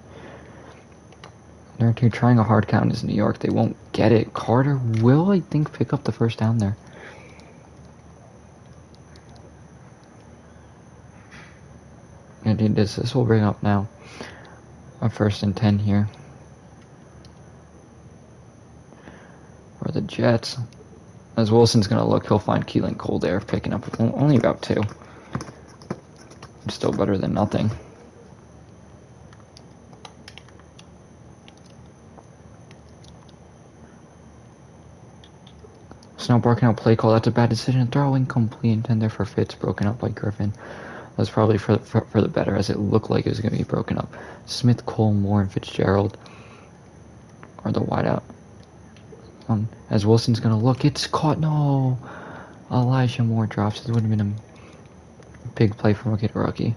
They're trying a hard count is New York. They won't get it. Carter will, I think, pick up the first down there. And he does. This will bring up now a 1st and 10 here. For the Jets. As Wilson's going to look, he'll find Keelan Cole there, picking up only about 2. Still better than nothing. So now barking out play call. That's a bad decision. Throw incomplete, intended for Fitz, broken up by Griffin. That's probably for the better, as it looked like it was going to be broken up. Smith, Cole, Moore, and Fitzgerald are the wideout. As Wilson's going to look, it's caught. No! Elijah Moore drops. It would have been a big play from rookie to rookie.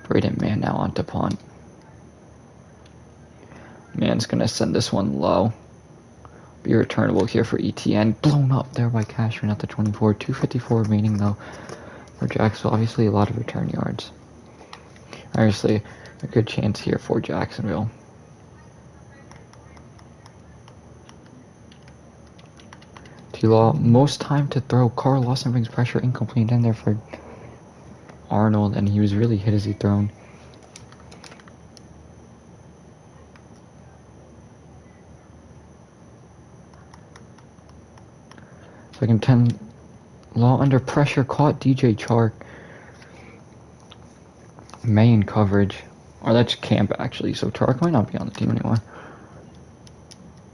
Braden Mann now on to punt. Mann's going to send this one low. Be returnable here for ETN. Blown up there by Cashman at the 24. 2:54 remaining though for Jacksonville. Obviously a lot of return yards. Obviously a good chance here for Jacksonville. T-Law, most time to throw. Carl Lawson brings pressure, incomplete in there for Arnold, and he was really hit as he thrown. Second 10, Law under pressure, caught DJ Chark. May in coverage. Or that's Camp actually, so Chark might not be on the team anymore.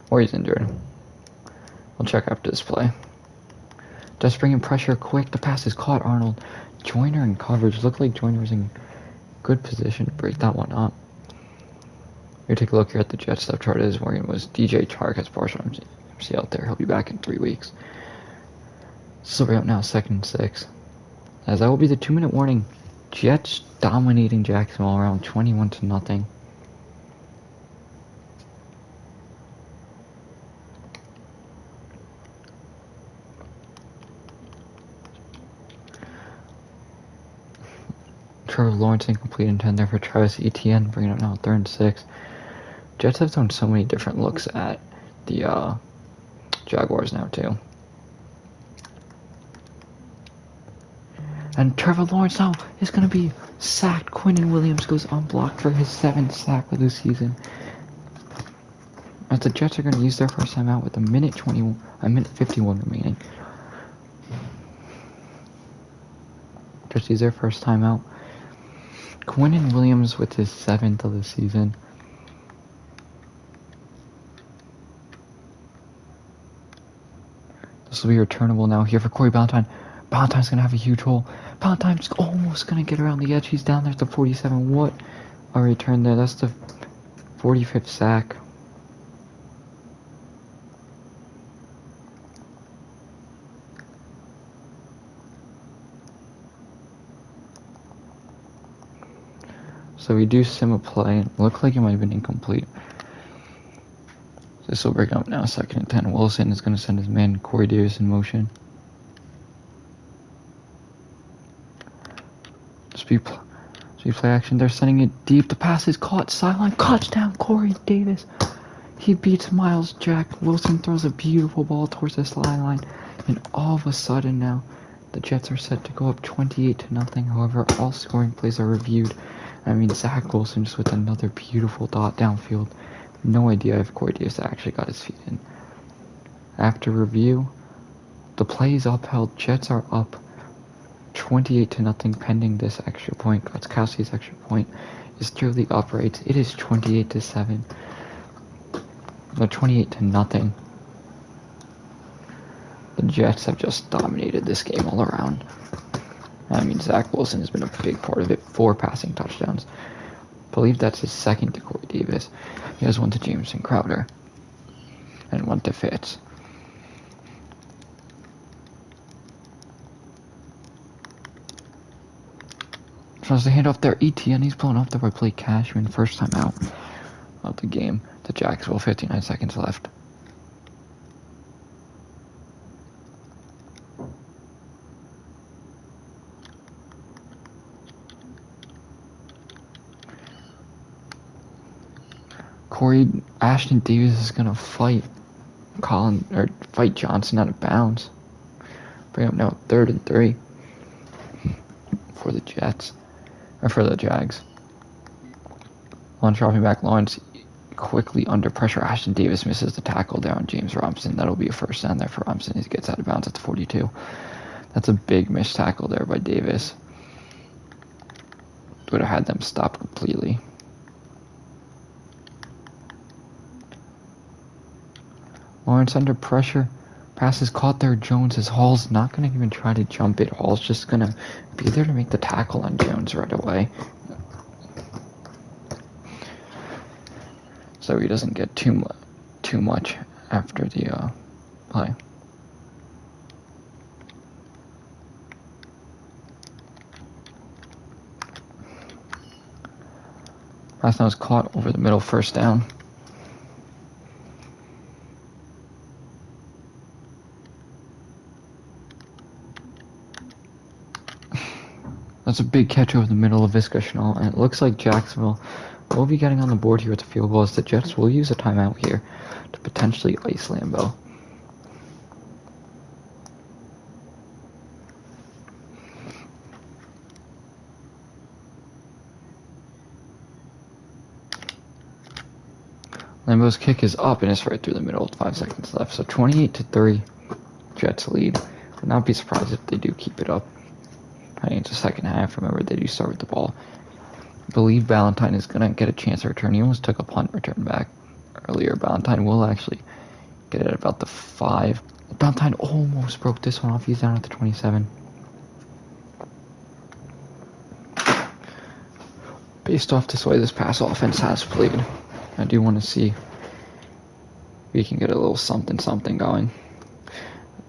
Or he's injured. We'll check after this play. Just bringing pressure quick. The pass is caught. Arnold. Joyner in coverage. Looked like Joyner was in good position to break that one up. Here, take a look here at the Jets depth chart. Is where it was DJ Chark has partial MCL there. He'll be back in 3 weeks. So we're up now 2nd and 6. As that will be the 2-minute warning. Jets dominating Jacksonville around 21-0. Trevor Lawrence incomplete intent there for Travis Etienne, bringing up now 3rd and 6. Jets have done so many different looks at the Jaguars now too. And Trevor Lawrence now is going to be sacked. Quentin Williams goes unblocked for his 7th sack of the season. As the Jets are going to use their first time out with a minute 51 remaining. Just use their first time out. Quentin Williams with his 7th of the season. This will be returnable now here for Corey Ballantyne. Ballantyne's going to have a huge hole. Ballantyne's almost going to get around the edge. He's down there at the 47. What a return there. That's the 45th sack. So we do sim a play. It looked like it might have been incomplete. This will bring up now 2nd and 10. Wilson is going to send his man Corey Davis in motion. Speed play action. They're sending it deep. The pass is caught. Sideline. Touchdown, Corey Davis. He beats Miles Jack. Wilson throws a beautiful ball towards the sideline. And all of a sudden now, The Jets are set to go up 28-0. However, all scoring plays are reviewed. Zach Wilson just with another beautiful dot downfield. No idea if Corey Davis actually got his feet in. After review, the play is upheld. Jets are up 28-0 pending this extra point. Gronkowski's extra point is through the uprights. It is 28-7. No, 28-0. The Jets have just dominated this game all around. Zach Wilson has been a big part of it. 4 passing touchdowns. I believe that's his second to Corey Davis. He has one to Jameson Crowder. And one to Fitz. Tries to hand off their ETN. He's blown up there by Blake Cashman. First time out of the game to Jacksonville. 59 seconds left. Ashton Davis is gonna fight Johnson out of bounds. Bring up now 3rd and 3 for the Jets. Or for the Jags. On dropping back, Lawrence quickly under pressure. Ashton Davis misses the tackle there on James Robinson. That'll be a first down there for Robinson. He gets out of bounds at the 42. That's a big missed tackle there by Davis. Would have had them stop completely. Lawrence under pressure. Pass is caught there. Jones is Hall's not going to even try to jump it. Hall's just going to be there to make the tackle on Jones right away. So he doesn't get too much after the play. Pass now is caught over the middle, first down. That's a big catch over the middle of Visca Chenault, and it looks like Jacksonville will be getting on the board here with the field goal as the Jets will use a timeout here to potentially ice Lambeau. Lambeau's kick is up and it's right through the middle with 5 seconds left. So 28-3, Jets lead. Would not be surprised if they do keep it up. Heading into the second half, remember they do start with the ball. I believe Valentine is going to get a chance to return. He almost took a punt return back earlier. Valentine will actually get it at about the 5. Valentine almost broke this one off. He's down at the 27. Based off this way this pass offense has played, I do want to see if we can get a little something going.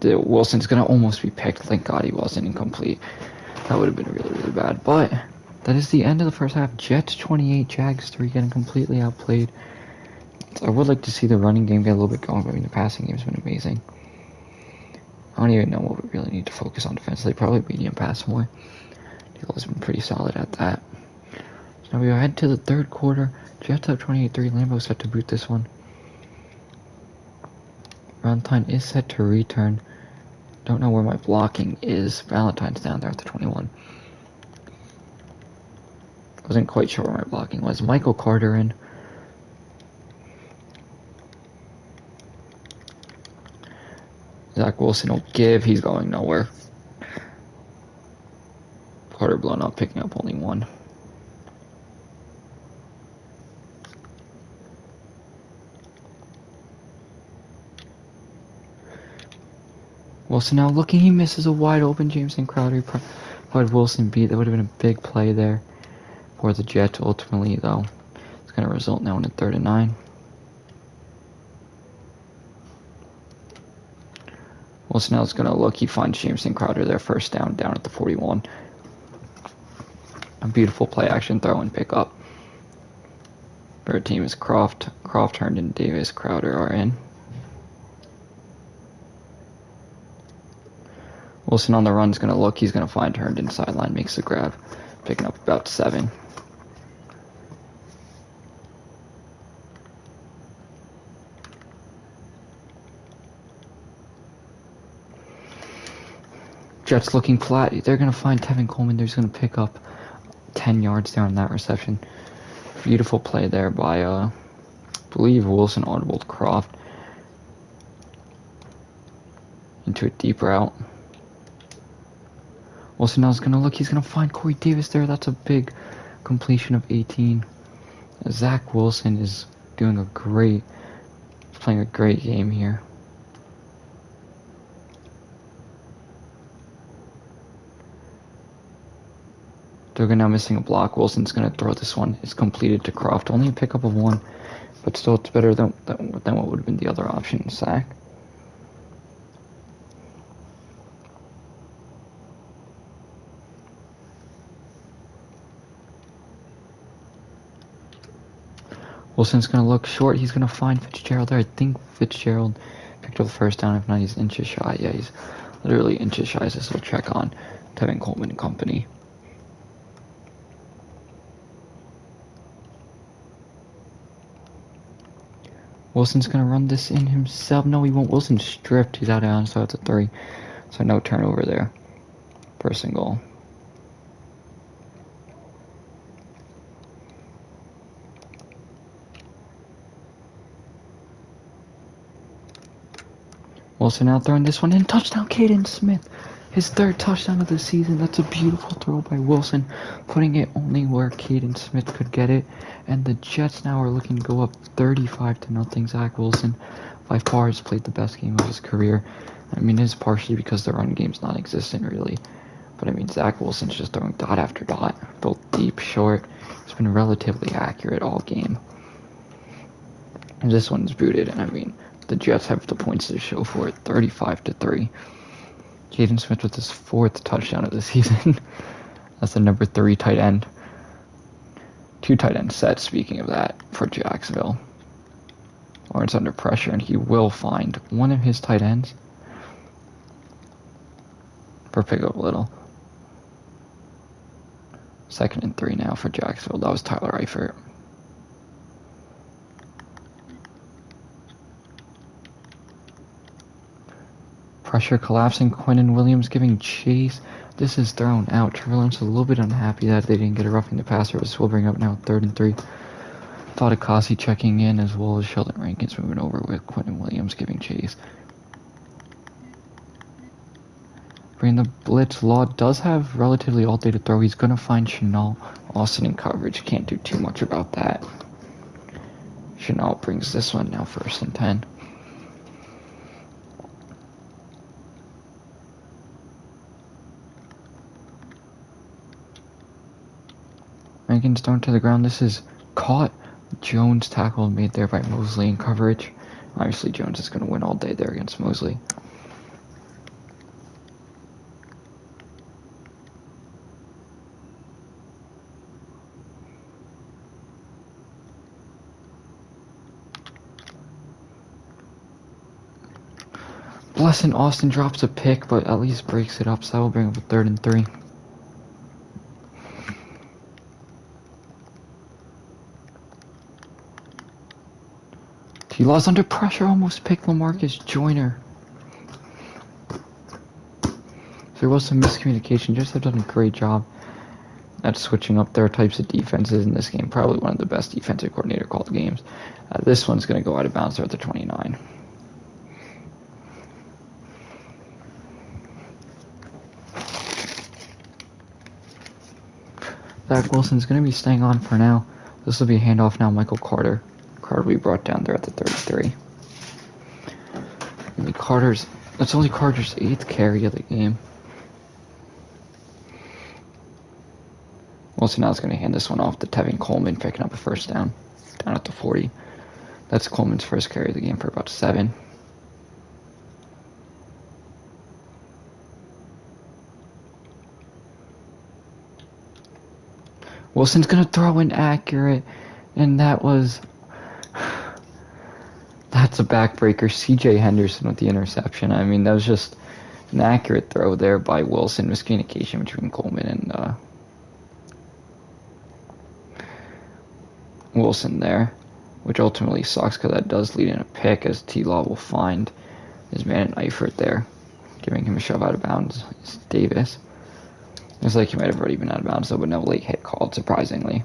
Wilson's going to almost be picked. Thank God he wasn't incomplete. That would have been really bad. But that is the end of the first half. Jets 28, Jags 3, getting completely outplayed. So I would like to see the running game get a little bit going. The passing game has been amazing. I don't even know what we really need to focus on defensively. Probably medium pass more. Deal has been pretty solid at that. So now we head to the third quarter. Jets up 28-3. Lambeau set to boot this one. Valentine is set to return. Don't know where my blocking is. Valentine's down there at the 21. Wasn't quite sure where my blocking was. Michael Carter in. Zach Wilson will give. He's going nowhere. Carter blown up, picking up only 1. Wilson now looking, he misses a wide open Jameson Crowder. But Wilson beat. That would have been a big play there for the Jets. Ultimately, though, it's going to result now in a 3rd and 9. Wilson now is going to look. He finds Jameson Crowder there, first down at the 41. A beautiful play action throw and pick up. Third team is Croft, Herndon, Davis, Crowder are in. Wilson on the run is going to look. He's going to find Herndon sideline, makes the grab, picking up about 7. Jets looking flat. They're going to find Tevin Coleman. They're just going to pick up 10 yards there on that reception. Beautiful play there by, I believe, Wilson audibled Croft into a deep route. Wilson now is going to look. He's going to find Corey Davis there. That's a big completion of 18. Zach Wilson is playing a great game here. They're now missing a block. Wilson's going to throw this one. It's completed to Croft. Only a pickup of 1, but still it's better than what would have been the other option, sack. Wilson's going to look short. He's going to find Fitzgerald there. I think Fitzgerald picked up the first down. If not, he's inches shy. Yeah, he's literally inches shy. So we'll check on Tevin Coleman and company. Wilson's going to run this in himself. No, he won't. Wilson's stripped. He's out of bounds, so it's a 3. So no turnover there. First and goal. Wilson out throwing this one in. Touchdown, Caden Smith. His 3rd touchdown of the season. That's a beautiful throw by Wilson, putting it only where Caden Smith could get it. And the Jets now are looking to go up 35-0. Zach Wilson, by far, has played the best game of his career. I mean, it's partially because the run game's non-existent, really. But I mean, Zach Wilson's just throwing dot after dot, both deep, short. He's been relatively accurate all game. And this one's booted, and I mean, the Jets have the points to show for it, 35-3. Caden Smith with his 4th touchdown of the season. That's the number 3 tight end. 2 tight end set, speaking of that, for Jacksonville. Lawrence under pressure, and he will find one of his tight ends for pickup little. 2nd and 3 now for Jacksonville. That was Tyler Eifert. Pressure collapsing. Quentin Williams giving chase. This is thrown out. Trevor Lawrence is a little bit unhappy that they didn't get a roughing the passer. This will bring up now 3rd and 3. Fadakasi checking in, as well as Sheldon Rankins moving over with Quentin Williams giving chase. Bringing the blitz. Law does have relatively all day to throw. He's going to find Chanel Austin in coverage. Can't do too much about that. Chanel brings this one now 1st and 10. Rankins down to the ground. This is caught. Jones tackle made there by Mosley in coverage. Obviously, Jones is going to win all day there against Mosley. Blessing Austin drops a pick, but at least breaks it up, so that will bring up a 3rd and 3. He lost under pressure, almost picked LaMarcus Joyner. There was some miscommunication. Just have done a great job at switching up their types of defenses in this game. Probably one of the best defensive coordinator called games. This one's going to go out of bounds there at the 29. Zach Wilson's going to be staying on for now. This will be a handoff now. Michael Carter. Carter will be brought down there at the 33. That's only Carter's 8th carry of the game. Wilson now is going to hand this one off to Tevin Coleman, picking up a 1st down at the 40. That's Coleman's 1st carry of the game for about 7. Wilson's going to throw in accurate, and that's a backbreaker. CJ Henderson with the interception. I mean, that was just an accurate throw there by Wilson. Miscommunication between Coleman and Wilson there, which ultimately sucks because that does lead in a pick, as T-Law will find his man in Eifert there. giving him a shove out of bounds is Davis. Looks like he might have already been out of bounds, though, but no late hit called, surprisingly.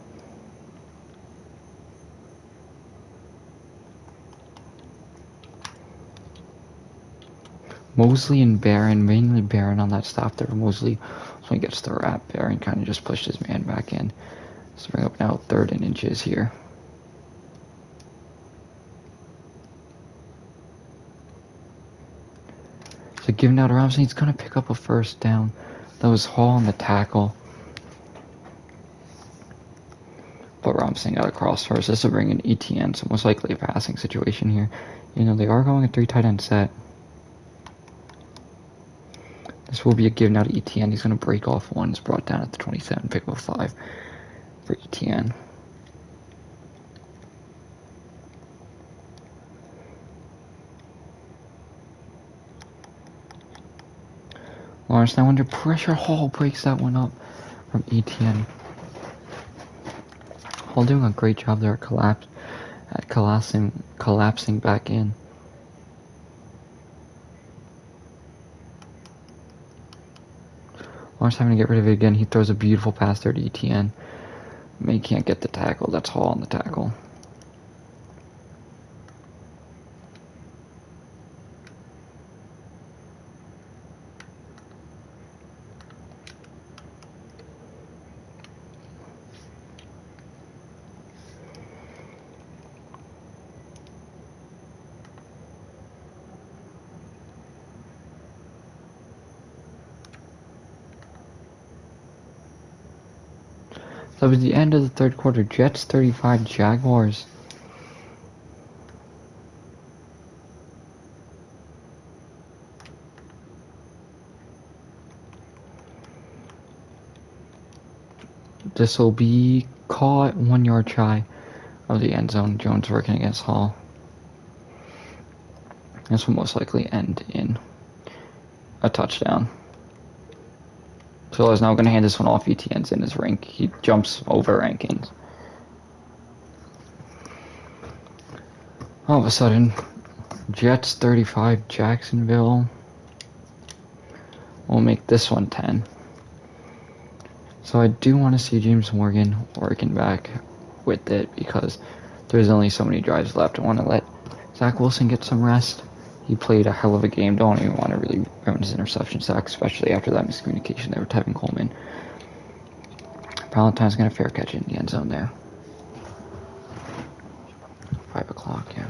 Mosley and Barron, mainly Barron on that stop there. Mosley, when he gets the wrap, Barron kind of just pushed his man back in. So bring up now 3rd and inches here. So giving out to Robinson, he's going to pick up a first down. That was Hall on the tackle. But Robinson got across first. This will bring in ETN, so most likely a passing situation here. They are going a 3 tight end set. This will be a give now to ETN. He's going to break off one. It's brought down at the 27, pick up a 5 for ETN. Lawrence now under pressure. Hall breaks that one up from ETN. Hall doing a great job there at collapsing back in. Lawrence having to get rid of it again. He throws a beautiful pass there to ETN. He can't get the tackle. That's Hall on the tackle. That was the end of the 3rd quarter. Jets 35, Jaguars. This will be caught 1 yard shy of the end zone. Jones working against Hall. This will most likely end in a touchdown. So I was now going to hand this one off. ETN's in his rank. He jumps over rankings. All of a sudden, Jets 35, Jacksonville. We'll make this one 10. So I do want to see James Morgan working back with it because there's only so many drives left. I want to let Zach Wilson get some rest. He played a hell of a game. Don't even want to really ruin his interception sack, especially after that miscommunication there with Tevin Coleman. Valentine's going to fair catch it in the end zone there. 5 o'clock, yeah.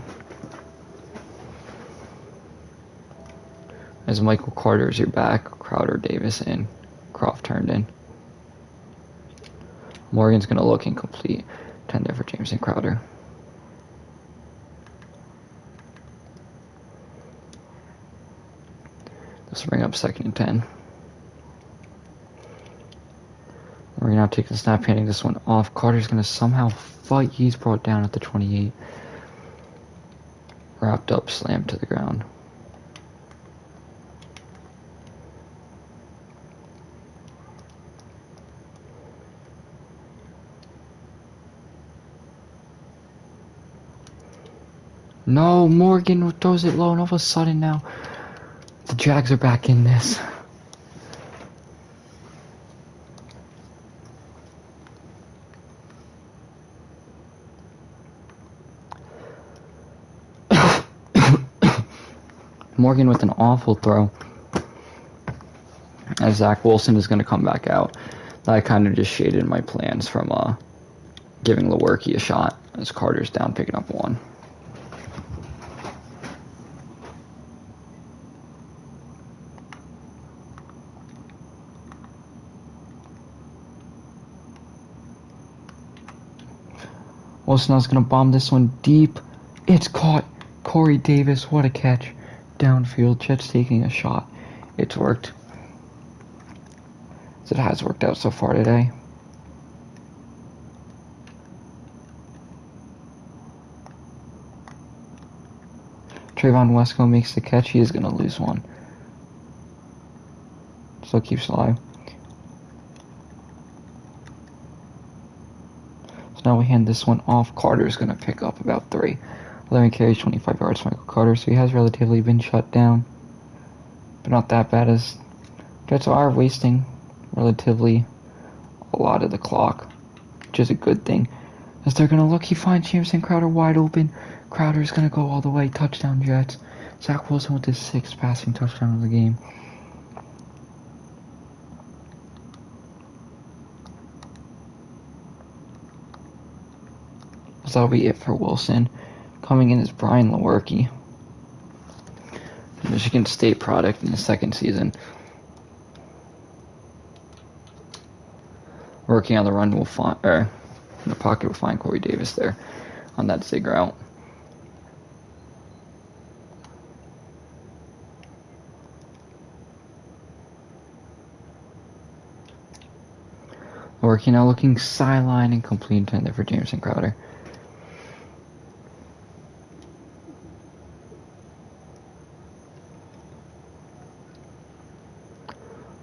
As Michael Carter's your back, Crowder, Davis in, Croft turned in. Morgan's going to look incomplete. 10 there for Jameson Crowder. Let's bring up 2nd and 10. We're now taking the snap, handing this one off. Carter's going to somehow fight. He's brought down at the 28. Wrapped up, slammed to the ground. No, Morgan throws it low, and all of a sudden now, the Jags are back in this. Morgan with an awful throw. As Zach Wilson is going to come back out. That kind of just shaded my plans from giving Lewerke a shot. As Carter's down picking up 1. Wilson's going to bomb this one deep. It's caught. Corey Davis, what a catch. Downfield, Jets taking a shot. It's worked. It has worked out so far today. Trayvon Wesco makes the catch. He is going to lose one. Still keeps alive. Now we hand this one off. Carter's going to pick up about 3. 11 carries, 25 yards for Michael Carter, so he has relatively been shut down. but not that bad, as Jets are wasting relatively a lot of the clock, which is a good thing. As they're going to look, he finds Jameson Crowder wide open. Crowder's going to go all the way. Touchdown, Jets. Zach Wilson with his 6th passing touchdown of the game. So that'll be it for Wilson. Coming in is Brian Lewerke, Michigan State product in his 2nd season. Working on the run will find, or in the pocket will find Corey Davis there on that zig route. Working now, looking sideline and complete intended for Jameson Crowder.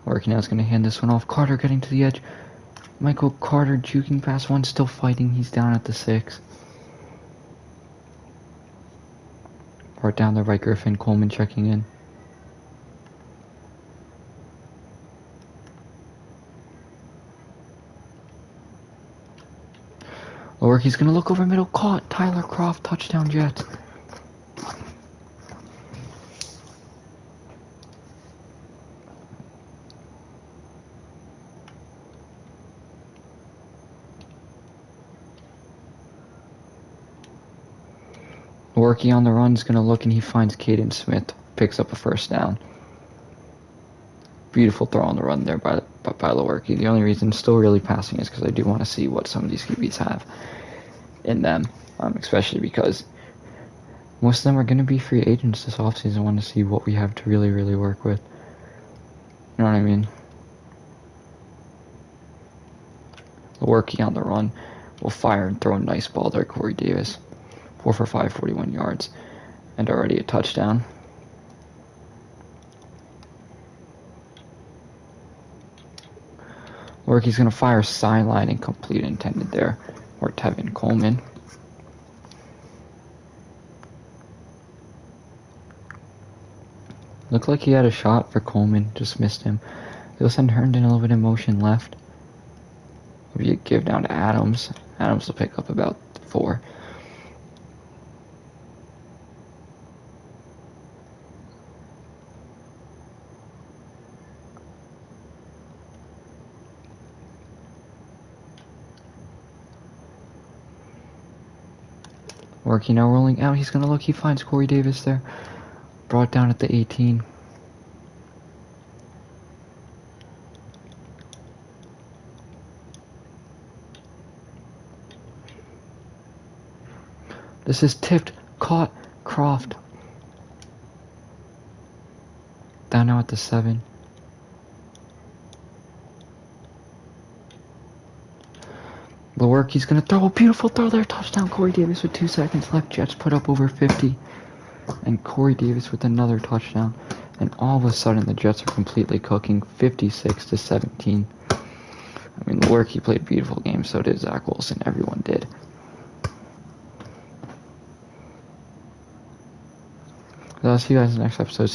Working now is going to hand this one off. Carter getting to the edge. Michael Carter juking past one, still fighting. He's down at the 6. Part down the right, Griffin. Coleman checking in. Lewerke's going to look over middle. Caught. Tyler Croft. Touchdown, Jets. Lewerke on the run is going to look, and he finds Caden Smith. Picks up a 1st down. Beautiful throw on the run there by Lewerke. The only reason still really passing is because I do want to see what some of these QBs have in them, especially because most of them are going to be free agents this offseason. I want to see what we have to really, really work with. You know what I mean? Lewerke on the run will fire and throw a nice ball there, Corey Davis. 4 for 5, 41 yards, and already a touchdown. Lewerke's going to fire sideline and complete intended there, or Tevin Coleman. Looked like he had a shot for Coleman, just missed him. He'll send Herndon a little bit in motion left. Maybe a give down to Adams. Adams will pick up about 4. Working now, rolling out. He's going to look. He finds Corey Davis there. Brought down at the 18. This is tipped. Caught. Croft. Down now at the 7. Lewerke's going to throw a beautiful throw there. Touchdown, Corey Davis with 2 seconds left. Jets put up over 50. And Corey Davis with another touchdown. And all of a sudden, the Jets are completely cooking, 56-17. I mean, Lewerke played a beautiful game. So did Zach Wilson. Everyone did. I'll see you guys in the next episode.